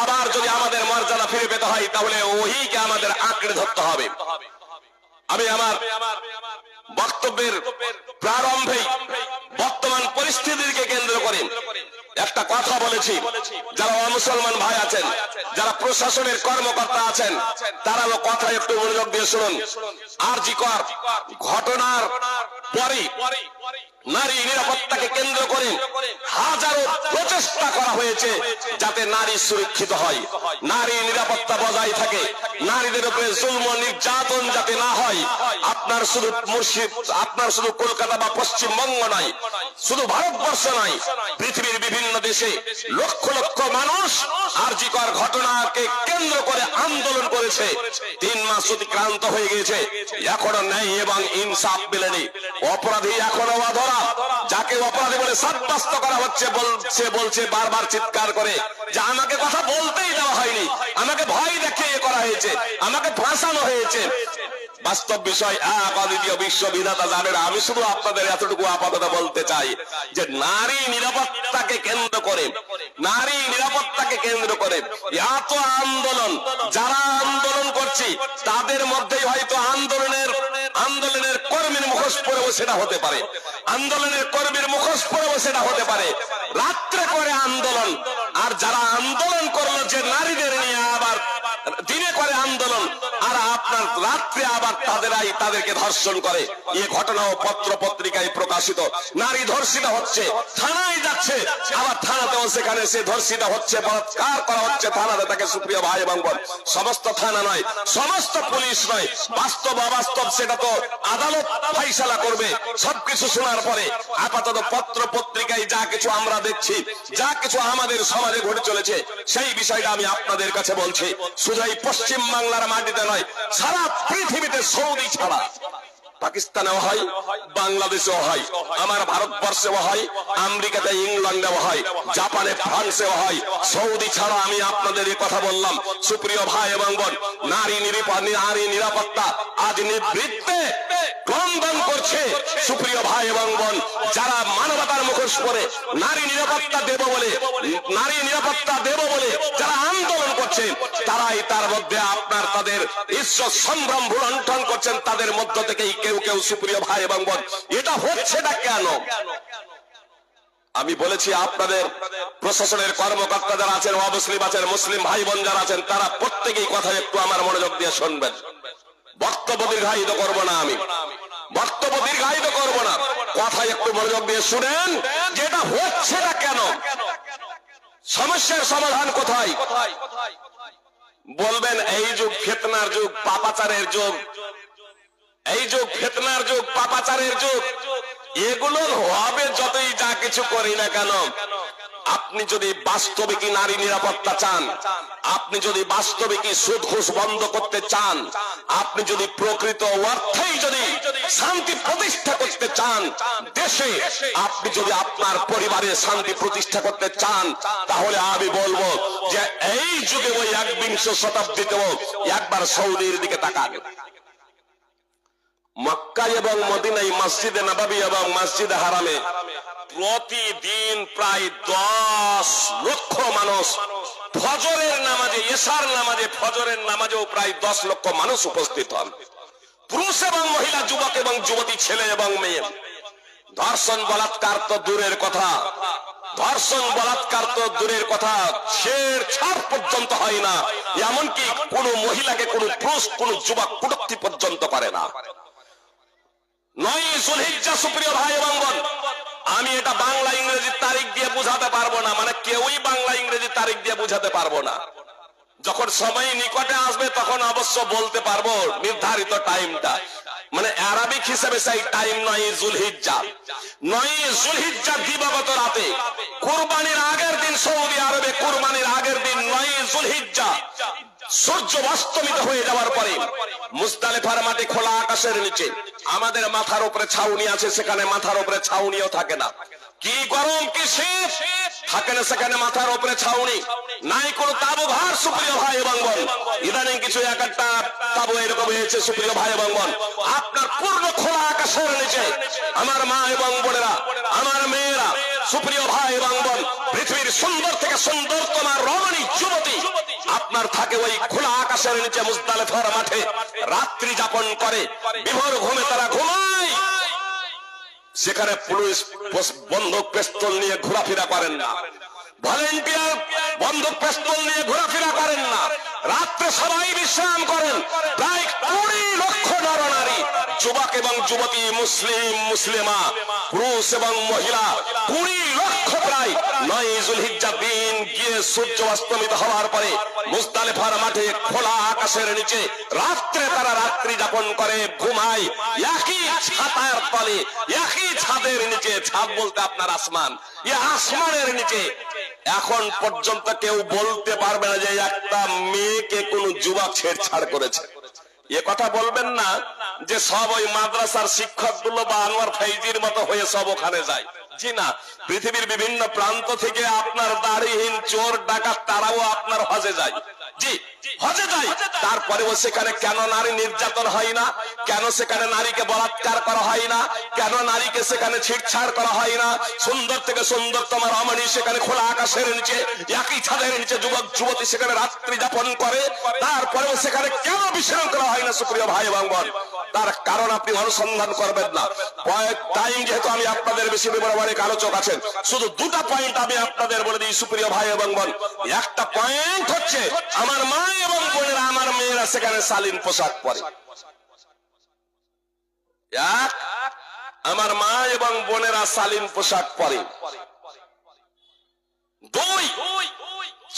আমাদের মর্যাদা ফিরে পেতে হয়, তাহলে ওহীকে আমাদের আঁকড়ে ধরতে হবে। আমি আমার বক্তব্যের প্রারম্ভে বর্তমান পরিস্থিতিকে কেন্দ্র করে একটা কথা বলেছি। যারা মুসলমান ভাই আছেন, যারা প্রশাসনের কর্মকর্তা আছেন, তারাও কথা একটু মনোযোগ দিয়ে শুনুন। আরজি কর ঘটনার পরে নারী নিরাপত্তাকে কেন্দ্র করে হাজারো প্রচেষ্টা করা হয়েছে যাতে নারী সুরক্ষিত হয়, নারী নিরাপত্তা বজায় থাকে, নারীদের উপরে জুলম নির্যাতন যাতে না হয়। আপনার শুধু কলকাতা বা পশ্চিমবঙ্গ নয়, শুধু ভারতবর্ষ নয়, পৃথিবীর বিভিন্ন দেশে লক্ষ লক্ষ মানুষ আরজি কর ঘটনাকে কেন্দ্র করে আন্দোলন করেছে। 3 মাস অতিক্রান্ত হয়ে গেছে, এখনো ন্যায় এবং ইনসাফ মেলেনি। অপরাধী এখনো অধরা, যাকে অপরাধী বলে সাব্যস্ত করা হচ্ছে, বলছে বারবার চিৎকার করে যে আমাকে কথা বলতেই দেওয়া হয়নি, আমাকে ভয় দেখিয়ে করা হয়েছে, আমাকে ফাঁসানো হয়েছে। বাস্তব বিষয় দ্বিতীয় বিশ্ববিধাতা জানেন। আমি শুধু আপনাদের এতটুকু আপাতত বলতে চাই যে নারী নিরাপত্তাকে কেন্দ্র করে এত আন্দোলন, যারা আন্দোলন করছি তাদের মধ্যেই হয়তো আন্দোলনের কর্মীর মুখোশ পরেও সেটা হতে পারে, রাত্রে করে আন্দোলন। আর যারা আন্দোলন করলো যে নারীদের নিয়ে, আবার দিনে করে আন্দোলন, আর আপনার রাত্রে আবার তাদেরকে ধর্ষণ করে। এই ঘটনাও পত্র পত্রিকায় প্রকাশিত। নারী ধর্ষিত হচ্ছে, থানায় যাচ্ছে, আবার থানাতেও সেখানে সে ধর্ষিত হচ্ছে, বলাৎকার করা হচ্ছে থানাতে তাকে। সুপ্রিয় ভাই এবং বোন, সমস্ত থানা নয়, সমস্ত পুলিশ নয়, বাস্তব অবাস্তব সেটা তো আদালত ফাইসালা করবে। সবকিছু শোনার পরে আপাতত পত্র পত্রিকায় যা কিছু আমরা দেখছি, যা কিছু আমাদের সমাজে ঘটে চলেছে, সেই বিষয়টা আমি আপনাদের কাছে বলছি। শুধু এই পশ্চিম বাংলার মাটিতে নয়, সারা পৃথিবীতে, সৌদি ছাড়া পাকিস্তানেও হয়, বাংলাদেশেও হয়, আমার ভারতবর্ষেও হয়, আমেরিকাতে, ইংল্যান্ডেও হয়, জাপানে, ফ্রান্সেও হয়, সৌদি ছাড়া আমি আপনাদের এই কথা বললাম। সুপ্রিয় ভাই এবং বোন, নারী নিরাপত্তা আজ নিবৃত্তে ক্রন্দন করছে। সুপ্রিয় ভাই এবং বোন, যারা মানবতার মুখোশ পরে নারী নিরাপত্তা দেব বলে যারা আন্দোলন করছে, তারাই তার মধ্যে তাদের ঈশ্বর সম্ভ্রম লুণ্ঠন করছেন। তাদের মধ্য থেকেই কেউ সুপ্রিয় ভাই এবং বোন, এটা হচ্ছেটা কেন? আমি বলেছি আপনাদের প্রশাসনের কর্মকর্তা যারা আছেন, অমুসলিম আছেন, মুসলিম ভাই বোন যারা আছেন, তারা প্রত্যেকেই কথা একটু আমার মনোযোগ দিয়ে শুনবেন। বক্তব্য দীর্ঘায়িত করব না, কথা একটু মনোযোগ দিয়ে শুনেন। যেটা হচ্ছেটা কেন, সমস্যার সমাধান কোথায়? বলবেন এই যুগ ফিতনার যুগ, পাপাচারের যুগ, পাপাচারের যুগ। এগুলো হবে যতই যা কিছু করি না কেন। আপনি যদি বাস্তবিক নারী নিরাপত্তা চান, আপনি যদি বাস্তবিক সুদ ঘুষ বন্ধ করতে চান, আপনি যদি প্রকৃত অর্থেই যদি শান্তি প্রতিষ্ঠা করতে চান দেশে, আপনি যদি আপনার পরিবারে শান্তি প্রতিষ্ঠা করতে চান, তাহলে আমি বলবো যে এই যুগে ওই 21শ শতাব্দীতেও একবার সৌদির দিকে তাকান। মক্কা এবং মদিনায়, মসজিদে নববী এবং মসজিদে হারামে প্রতিদিন প্রায় 10 লক্ষ মানুষ ফজরের নামাজে, এশার নামাজে, ফজরের নামাজেও প্রায় 10 লক্ষ মানুষ উপস্থিত হন। পুরুষ এবং মহিলা, যুবক এবং যুবতী, ছেলে এবং মেয়ে। ধর্ষণ বলাৎকার তো দূরের কথা, ধর্ষণ বলাৎকার তো দূরের কথা, ছেড়ছাড় পর্যন্ত হয় না। এমনকি কোন মহিলাকে কোন পুরুষ কোন যুবক কটূক্তি পর্যন্ত করে না। 9 যুলহিজ্জা সুপ্রিয় ভাই এবং বোন, আমি এটা বাংলা ইংরেজি তারিখ দিয়ে বুঝাতে পারবো না, মানে কেউই বাংলা ইংরেজি তারিখ দিয়ে বুঝাতে পারবো না। যখন সময় নিকটে আসবে তখন অবশ্য বলতে পারবো নির্ধারিত টাইমটা, মানে আরবিক হিসেবে সেই টাইম 9 যুলহিজ্জা। 9 যুলহিজ্জা দিবাগত রাতে কুরবানির আগের দিন, সৌদি আরবে কুরবানির আগের দিন 9 যুলহিজ্জা সূর্য অস্তমিত হয়ে যাওয়ার পরে মুজদালিফার মাটি খোলা আকাশের নিচে, আমাদের মাথার উপরে ছাউনি আছে, সেখানে মাথার উপরে ছাউনিও থাকে না। কি গরম কি শীত থাকে না সেখানে মাথার উপরে ছাউনি নাই, কোন তাবু ঘর সুপ্রিয় ভাই এবং বোন। ইদানিং কিছু এক একটা তাবু এরকম হয়েছে সুপ্রিয় ভাই এবং বোন। আপনার পূর্ণ খোলা আকাশের নিচে আমার মা এবং বোনেরা, আমার মেয়েরা, সুপ্রিয় ভাই এবং বোন, পৃথিবীর সুন্দর থেকে সুন্দরতম রমণী যুবতী আপনার থাকে ওই খোলা আকাশের নিচে মুজদালিফার মাঠে রাত্রি যাপন করে। বিভোর ঘুমে তারা ঘুমায়। সেখানে পুলিশ বন্দুক পিস্তল নিয়ে ঘোরাফেরা করেন না, ভলেন্টিয়ার বন্দুক পিস্তল নিয়ে ঘোরাফেরা করেন না। রাত্রে সবাই বিশ্রাম করেন। প্রায় 20 লক্ষ নরনারী, যুবক এবং যুবতী, মুসলিম মুসলিমা, পুরুষ এবং মহিলা 20 লক্ষ প্রায় 9 যুলহিজ্জা দিন গিয়ে সূর্য অস্তমিত হওয়ার পরে মুজদালিফার মাঠে খোলা আকাশের নিচে রাত্রে তারা রাত্রি যাপন করে, ঘুমায় একই ছাতার তলে, একই ছাদের নিচে। ছাদ বলতে আপনার আসমান, আসমানের নিচে। এখন পর্যন্ত কেউ বলতে পারবে না যে একটা মেয়েকে কোন যুবক ছেড়ছাড় করেছে। এ কথা বলবেন না যে সব ওই মাদ্রাসার শিক্ষক গুলো বা আনোয়ার ফাইজির মতো হয়ে সব ওখানে যায়। জি না, পৃথিবীর বিভিন্ন প্রান্ত থেকে আপনার দাড়িহীন চোর ডাকাত তারাও আপনার হজে যায়। জি, হজে যায়। তারপরেও সেখানে কেন নারী নির্যাতন হয় না? কেন সেখানে নারীকে বলাৎকার করা হয় না? কেন নারীকে সেখানে ছিটছাড় করা হয় না? সুন্দর থেকে সুন্দরতম রমণী সেখানে খোলা আকাশের নিচে একই ছাদের নিচে যুবক যুবতী সেখানে রাত্রি যাপন করে, তারপরেও সেখানে কেন বিশ্রাম করা হয় না সুপ্রিয় ভাই এবং বোন? তার কারণ আপনি অনুসন্ধান করবেন না। টাইম যেহেতু আমি আপনাদের বেশি অনেক আলোচক আছেন, শুধু 2টা পয়েন্ট আমি আপনাদের বলে দিই সুপ্রিয় ভাই এবং বোন। একটা পয়েন্ট হচ্ছে আমার মা এবং বোনেরা, আমার মেয়েরা সেখানে শালীন পোশাক পরে। এক, আমার মা এবং বোনেরা শালীন পোশাক পরে। 2,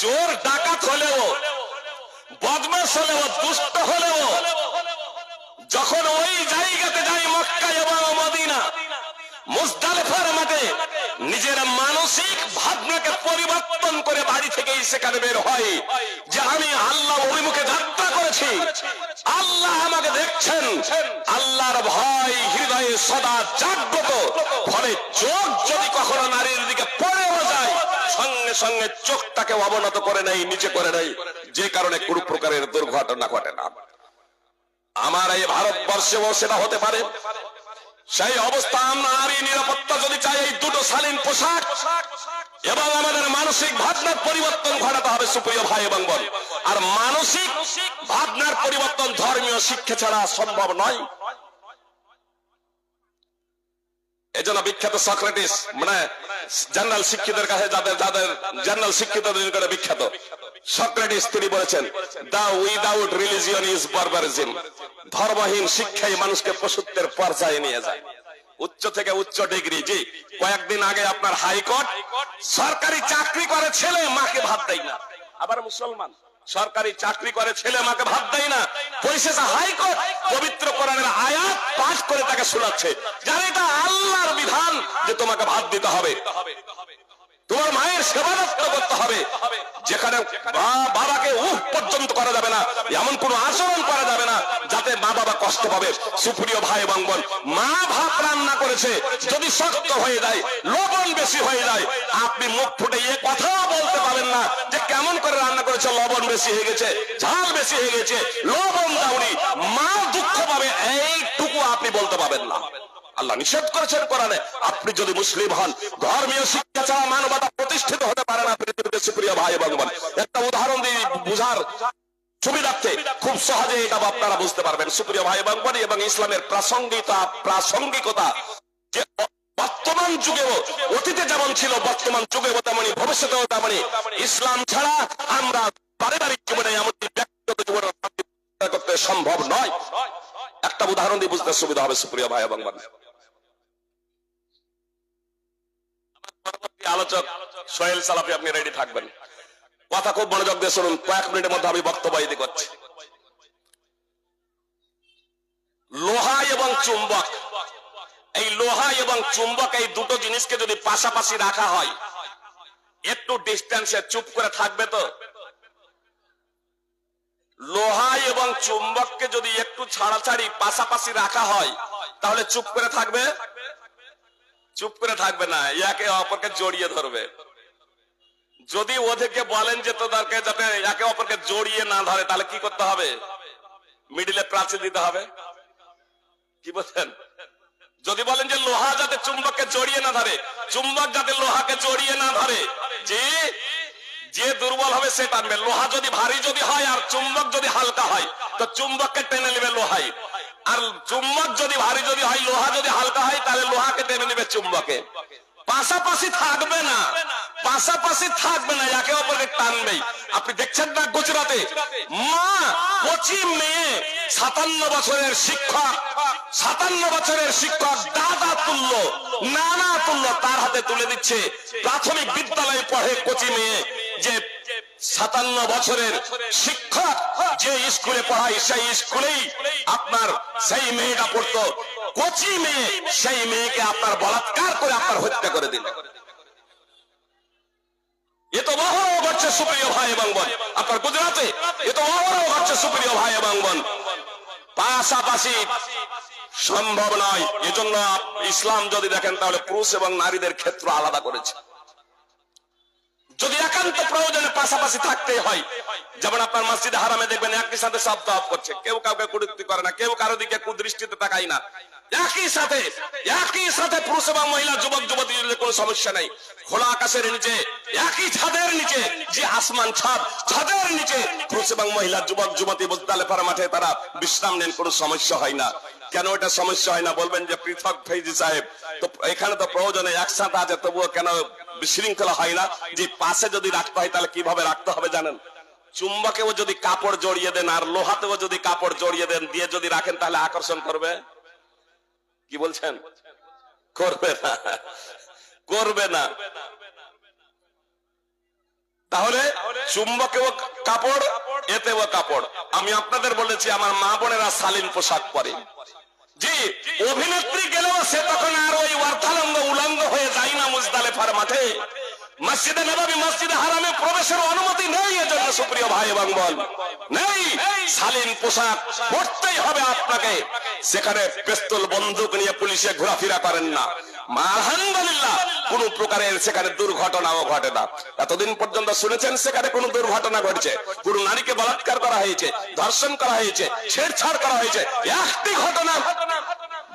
চোর ডাকাত হলেও, বদমাশ হলেও, দুষ্ট হলেও যখন ওই জায়গাতে যায় মক্কা এবং মদিনা, মুজদালিফার মাঠে নিজের মানসিক ভাবনাকে পরিবর্তন করে বাড়ি থেকেই সেখানে বের হয় যে আমি আল্লাহ অভিমুখে যাত্রা করেছি, আল্লাহ আমাকে দেখছেন। আল্লাহর ভয় হৃদয়ে সদা জাগ্রত। ফলে চোখ যদি কখনো নারীর দিকে পড়েও যায়, সঙ্গে সঙ্গে চোখটাকে অবনত করে নেই, নিচে করে নেই, যে কারণে কোনো প্রকারের দুর্ঘটনা ঘটে না। আমার এই ভারতবর্ষেও সেটা হতে পারে। সেই অবস্থা নারী নিরাপত্তা যদি চাই, এই 2টো শালীন পোশাক এবং আমাদের মানসিক ভাবনার পরিবর্তন ঘটাতে হবে সুপ্রিয় ভাই এবং বোন। আর মানসিক ভাবনার পরিবর্তন ধর্মীয় শিক্ষা ছাড়া সম্ভব নয়। এজন্য বিখ্যাত সক্রেটিস, মানে জেনারেল শিক্ষিতের কাছে যাদের জেনারেল শিক্ষিতদের কাছে বিখ্যাত সক্রেটিস, তিনি বলেছেন দা উইদাউট রিলিজিয়ন ইজ বারবারিজম। ধর্মহীন শিক্ষাই মানুষকে পশুত্বের পর্যায়ে নিয়ে যায়, উচ্চ থেকে উচ্চ ডিগ্রি। জি, কয়েকদিন আগে আপনার হাইকোর্ট সরকারি চাকরি করে ছেলে মাকে ভাত দেয় না, আবার মুসলমান সরকারি চাকরি করে ছেলে মাকে ভাত দেয় না, পরিশেষে হাইকোর্ট পবিত্র কোরআনের আয়াত পাঠ করে তাকে শোনাচ্ছে, জানে এটা আল্লাহর বিধান যে তোমাকে ভাত দিতে হবে, তোমার মায়ের সেবা যত্ন করতে হবে, যেখানে বাবাকে উহ পর্যন্ত করা যাবে না, এমন কোন আচরণ করা যাবে না যাতে মা বাবা কষ্ট পাবে। সুপ্রিয় ভাই এবং বোন, মা ভাত রান্না করেছে, যদি শক্ত হয়ে যায়, লবণ বেশি হয়ে যায়, আপনি মুখ ফুটে এ কথাও বলতে পারেন না যে কেমন করে রান্না করেছে, লবণ বেশি হয়ে গেছে, ঝাল বেশি হয়ে গেছে, লবণ দাওনি, মা দুঃখ পাবে, এইটুকু আপনি বলতে পারবেন না। আল্লাহ নিষেধ করেছেন কোরআনে। আপনি যদি মুসলিম হন, ধর্মীয় শিক্ষা ছাড়া মানবতা প্রতিষ্ঠিত হতে পারে না পৃথিবীতে সুপ্রিয় ভাই এবং বোন। একটা উদাহরণ দিয়ে বুঝার সুবিধার্থে খুব সহজে এটা আপনারা বুঝতে পারবেন সুপ্রিয় ভাই এবং বোন, এবং ইসলামের প্রাসঙ্গিকতা যে বর্তমান যুগেও অতীতে যেমন ছিল বর্তমান যুগেও তেমনি ভবিষ্যতেও তেমনি ইসলাম ছাড়া আমরা পারিবারিক জীবনে এমনকি ব্যক্তিগত জীবনে করতে সম্ভব নয়। একটা উদাহরণ দিয়ে বুঝতে সুবিধা হবে সুপ্রিয় ভাই এবং বোন। আলোচক সোহেল সালাফি, আপনি রেডি থাকবেন, কথা খুব মনোযোগ দিয়ে শুনুন, কয়েক মিনিটের মধ্যে আমি বক্তব্য দিতে করছি। লোহা এবং চুম্বক, এই লোহা এবং চুম্বক এই দুটো জিনিসকে যদি পাশাপাশি রাখা হয়, একটু ডিস্টেন্সে চুপ করে থাকবে তো? লোহা এবং চুম্বককে যদি একটু ছাড়াছাড়ি পাশাপাশি রাখা হয় তাহলে চুপ করে থাকবে? চুপ করে থাকবে না, একে অপরকে জড়িয়ে ধরবে। যদি ওদেরকে বলেন যে তোদেরকে যাতে একে অপরকে জড়িয়ে না ধরে, তাহলে কি করতে হবে? মিডিলে প্রাচীর দিতে হবে। কি বলছেন? যদি বলেন যে লোহা যাতে চুম্বককে জড়িয়ে না ধরে, চুম্বক যাতে লোহাকে জড়িয়ে না ধরে, যে দুর্বল হবে সে টানবে। লোহা যদি ভারী যদি হয় আর চুম্বক যদি হালকা হয় তো চুম্বককে টেনে নেবে লোহাই, আর চুম্বক যদি ভারী যদি হয়, লোহা যদি হালকা হয় তাহলে লোহাকে টেনে নেবে চুম্বকে। পাশাপাশি থাকবে না, পাশাপাশি থাকবে না, একে অপরকে টানবেই। আপনি দেখছেন না গুজরাটে মা কচি মেয়ে 57 বছরের শিক্ষক, 57 বছরের শিক্ষক দাদা তুল্য নানা তুল্য তার হাতে তুলে দিচ্ছে। প্রাথমিক বিদ্যালয়ে পড়ে কচি মেয়ে, যে 57 বছরের শিক্ষক যে স্কুলে পড়ায় সেই স্কুলেই আপনার সেই মেয়েটা পড়তো। কচি মেয়ে, সেই মেয়েকে আপনার বলাৎকার করে আপনার হত্যা করে দিল। এ তো অহরহ ঘটছে সুপ্রিয় ভাই এবং বোন, আপনার গুজরাটে এ তো অহরহ ঘটছে সুপ্রিয় ভাই এবং বোন। পাশাপাশি সম্ভব নয়। এজন্য ইসলাম যদি দেখেন তাহলে পুরুষ এবং নারীদের ক্ষেত্র আলাদা করেছে। যদি একান্ত প্রয়োজনে পাশাপাশি থাকতে হয়, যেমন আপনার মসজিদে হারামে দেখবেন একই সাথে সব তওয়াফ করছে, কেউ কাউকে কটূক্তি করে না, কেউ কারো দিকে কুদৃষ্টিতে তাকায় না। একই সাথে পুরুষ এবং মহিলা, যুবক যুবতীদের কোনো সমস্যা নাই। খোলা আকাশের নিচে, একই ছাদের নিচে, যে আসমান ছাদ, ছাদের নিচে পুরুষ এবং মহিলা, যুবক যুবতী মুজদালিফার মাঠে তারা বিশ্রাম নেন, কোনো সমস্যা হয় না। কেন এটা সমস্যা হয় না? বলবেন যে পৃথক ফৈজি সাহেব, তো এখানে তো প্রয়োজনে একসাথে আছে, তবুও কেন বিশৃঙ্খলা হয় না? যে পাশে যদি রাখতে হয় তাহলে কিভাবে রাখতে হবে জানেন? চুম্বকেও যদি কাপড় জড়িয়ে দেন আর লোহাতেও যদি কাপড় জড়িয়ে দেন, দিয়ে যদি রাখেন তাহলে আকর্ষণ করবে? কি বলছেন? করবে না, করবে না। তাহলে চুম্বকেও কাপড়, এতেও কাপড়। আমি আপনাদের বলেছি আমার মা বোনেরা শালীন পোশাক পরে। জি, অভিনেত্রী গেলেও সে তখন আর ওই অর্থালঙ্গ উলঙ্গ হয়ে যায় না মুজদালিফার মাঠে। মসজিদে নববী, মসজিদে হারামে প্রবেশের অনুমতি নেই। এজন্য সুপ্রিয় ভাই এবং বোন, নেই। শালীন পোশাক পরতেই হবে আপনাকে। সেখানে পিস্তল বন্দুক নিয়ে পুলিশে ঘোরাফেরা করেন না। আলহামদুলিল্লাহ কোন প্রকারের সেখানে দুর্ঘটনাও ঘটে না। এতদিন পর্যন্ত শুনেছেন সেখানে কোন দুর্ঘটনা ঘটছে? কোন নারীকে বলাৎকার করা হয়েছে, ধর্ষণ করা হয়েছে, ছেড়ছাড় করা হয়েছে, একটি ঘটনা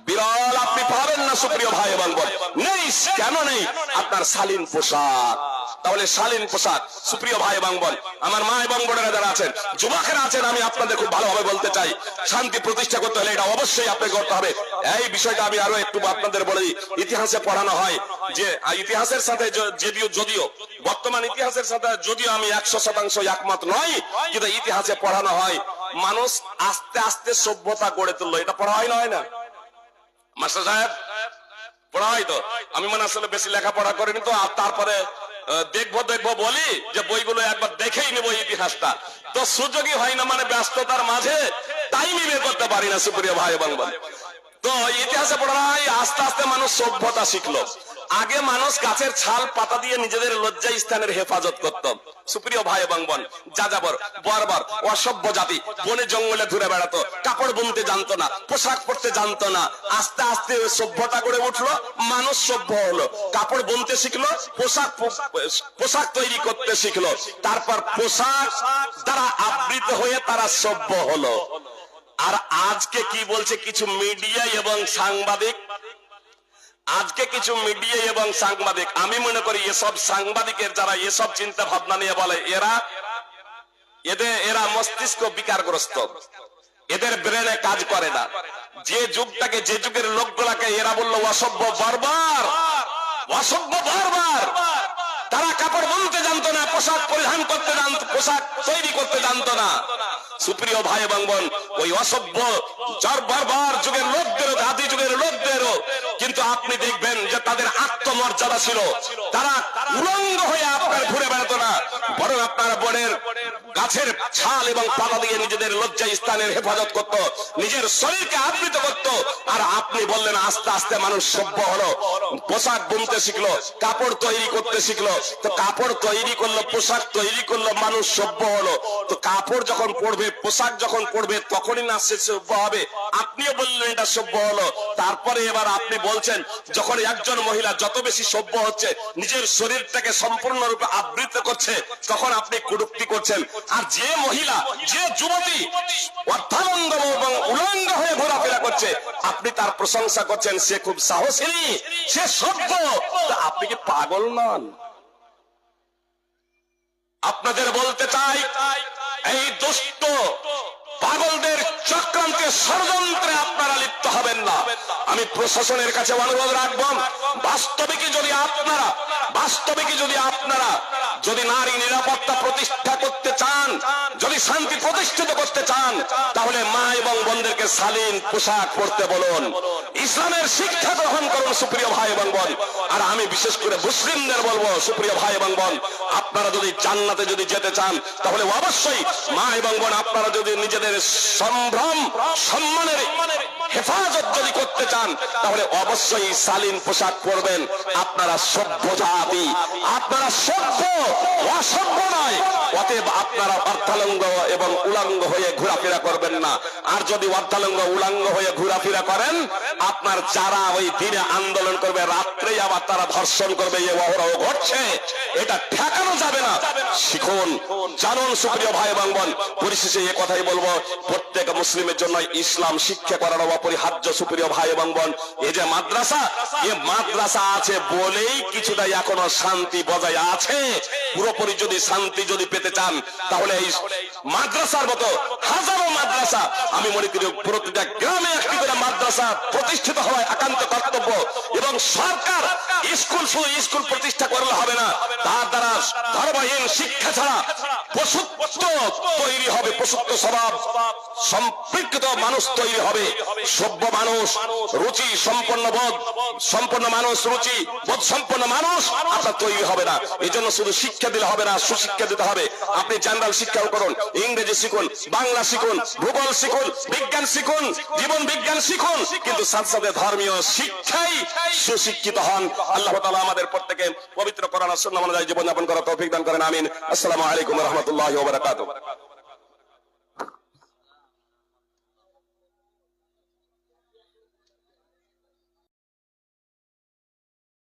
বিরল আপনি পাবেন না সুপ্রিয় ভাই এবং বোন। নেই। কেন নেই? আপনার শালীন পোশাক। তাহলে শালীন পোশাক, সুপ্রিয় ভাই এবং বোন, আমার মা এবং বোনেরা যারা আছেন, যুবকেরা আছেন, আমি আপনাদের খুব ভালোভাবে বলতে চাই, শান্তি প্রতিষ্ঠা করতে হলে এটা অবশ্যই আপনাকে করতে হবে। এই বিষয়টা আমি আরো একটু আপনাদের বলি। ইতিহাসে পড়ানো হয় যে ইতিহাসের সাথে যদিও বর্তমান ইতিহাসের সাথে যদিও আমি 100% একমত নই, কিন্তু ইতিহাসে পড়ানো হয় মানুষ আস্তে আস্তে সভ্যতা গড়ে তুললো। এটা পড়া হয় না? হয় না মাস্টার সাহেব? পড়া হয় তো। আমি মনে আসলে বেশি লেখাপড়া করিনি তো, আর তারপরে দেখবো বলি যে বইগুলো একবার দেখেই নেবো ইতিহাসটা, তো সুযোগই হয় না, মানে ব্যস্ততার মাঝে টাইমই বের করতে পারি না সুপ্রিয় ভাই এবং বোন। তো ইতিহাসে পড়া হয় আস্তে আস্তে মানুষ সভ্যতা শিখলো। আগে মানুষ গাছের ছাল পাতা দিয়ে নিজেদের লজ্জা স্থানের হেফাজত করত। সুপ্রিয় ভাই এবং বোন, যাযাবর, বর্বর, অসভ্য জাতি বনে জঙ্গলে ঘুরে বেড়াতো, কাপড় বুনতে জানতো না, পোশাক পরতে জানতো না। আস্তে আস্তে সভ্যতা গড়ে উঠলো, মানুষ সভ্য হলো, কাপড় বুনতে শিখলো, পোশাক তৈরি করতে শিখলো, তারপর পোশাক দ্বারা আবৃত হয়ে তারা সভ্য হলো। আর আজকে কি বলছে কিছু মিডিয়া এবং সাংবাদিক, আজকে কিছু মিডিয়া এবং সাংবাদিক, আমি মনে করি এসব সাংবাদিকের যারা এসব চিন্তা ভাবনা নিয়ে বলে, এরা মস্তিষ্ক বিকারগ্রস্ত, এদের ব্রেনে কাজ করে না। যে যুগটাকে, যে যুগের লোকগুলাকে এরা বললো অসভ্য বারবার, অসভ্য বারবার। তারা কাপড় বুনতে জানতো না, পোশাক পরিধান করতে জানতো, পোশাক তৈরি করতে জানতো না। সুপ্রিয় ভাই এবং বোন, ওই অসভ্য বারবার যুগের লোকদেরও, আদি যুগের লোকদেরও কিন্তু আপনি দেখবেন যে তাদের আত্মমর্যাদা ছিল। তারা উলঙ্গ হয়ে আপনার ঘুরে বেড়াতো না, বরং আপনার বনের গাছের ছাল এবং পাতা দিয়ে নিজেদের লজ্জা স্থানের হেফাজত করত, নিজের শরীরকে আবৃত করত। আর আপনি বললেন আস্তে আস্তে মানুষ সভ্য হলো, পোশাক বুনতে শিখলো, কাপড় তৈরি করতে শিখলো। তো কাপড় তৈরি করলো, পোশাক তৈরি করলো, মানুষ সভ্য হলো। তো কাপড় যখন পড়বে, পোশাক যখন পড়বে, তখনই না সে সভ্য হবে। আপনিও বললেন এটা সভ্য হলো। তারপরে এবার আপনি বলছেন যখন একজন মহিলা যত বেশি সভ্য হচ্ছে, নিজের শরীরটাকে সম্পূর্ণরূপে আবৃত করছে, তখন আপনি কটূক্তি করছেন। আর যে মহিলা, যে যুবতী অর্ধাঙ্গ এবং উলঙ্গ হয়ে ঘোরাফেরা করছে, আপনি তার প্রশংসা করছেন, সে খুব সাহসী, সে সভ্য। আপনি কি পাগল নন? আপনাদের বলতে চাই, এই দুষ্ট পাগলদের চক্রান্তে, ষড়যন্ত্রে আপনারা লিপ্ত হবেন না। আমি প্রশাসনের কাছে অনুরোধ রাখব, বাস্তবিকই যদি আপনারা যদি নারী নিরাপত্তা প্রতিষ্ঠা করতে চান, যদি শান্তি প্রতিষ্ঠিত করতে চান, তাহলে মা এবং বোনদেরকে শালীন পোশাক পরতে বলুন, ইসলামের শিক্ষা গ্রহণ করুন সুপ্রিয় ভাই এবং বোন। আর আমি বিশেষ করে মুসলিমদের বলবো, সুপ্রিয় ভাই এবং বোন, আপনারা যদি জান্নাতে যদি যেতে চান, তাহলে অবশ্যই মা এবং বোন, আপনারা যদি নিজেদের সম্ভ্রম সম্মানের হেফাজত যদি করতে চান, তাহলে অবশ্যই শালীন পোশাক পরবেন। আপনারা সভ্য জাতি, আপনারা সভ্য, অসভ্য নয়। অতএব আপনারা অর্ধাঙ্গ এবং উলঙ্গ হয়ে ঘোরাফেরা করবেন না। আর যদি অর্ধাঙ্গ উলঙ্গ হয়ে ঘোরাফেরা করেন, আপনার যারা ওই দিনে আন্দোলন করবে, রাত্রেই আবার তারা ধর্ষণ করবে, এ অহরহ ঘটছে, এটা ঠেকানো যাবে না। শিখুন, জানুন সুপ্রিয় ভাই এবং বোন। পরিশেষে এ কথাই বলবো, প্রত্যেক মুসলিমের জন্য ইসলাম শিক্ষা করার অপরিহার্য সুপ্রিয় ভাই এবং বোন। এই যে মাদ্রাসা, এ মাদ্রাসা আছে বলেই কিছুটা এখনো শান্তি বজায় আছে। পুরোপুরি যদি শান্তি যদি পেতে চান, তাহলে এই মাদ্রাসার মতো হাজারো মাদ্রাসা, আমি মনে করি প্রতিটা গ্রামে একটি করে মাদ্রাসা প্রতিষ্ঠিত হওয়া একান্ত কর্তব্য। এবং সরকার স্কুল, শুধু স্কুল প্রতিষ্ঠা করলে হবে না, তার দ্বারা ধর্মহীন শিক্ষা ছাড়া পশুত্ব তৈরি হবে, পশুত্ব স্বভাব সম্পৃক্ত মানুষ তৈরি হবে, সভ্য মানুষ, রুচি সম্পন্ন বোধ সম্পন্ন মানুষ, রুচি বোধ সম্পন্ন মানুষ আপনার তৈরি হবে না। এই জন্য শুধু শিক্ষা দিলে হবে না, সুশিক্ষা দিতে হবে। আপনি জেনারেল শিক্ষাও করুন, ইংরেজি শিখুন, বাংলা শিখুন, ভূগোল শিখুন, বিজ্ঞান শিখুন, জীবন বিজ্ঞান শিখুন, কিন্তু সাথে সাথে ধর্মীয় শিক্ষাই সুশিক্ষিত হন। আল্লাহ তাআলা আমাদের প্রত্যেকে পবিত্র কোরআন ও সুন্নাহ অনুযায়ী জীবনযাপন করার তৌফিক দান করেন। আমিন। আসসালামু আলাইকুম ওয়া রাহমাতুল্লাহি ওয়া বারাকাতুহু।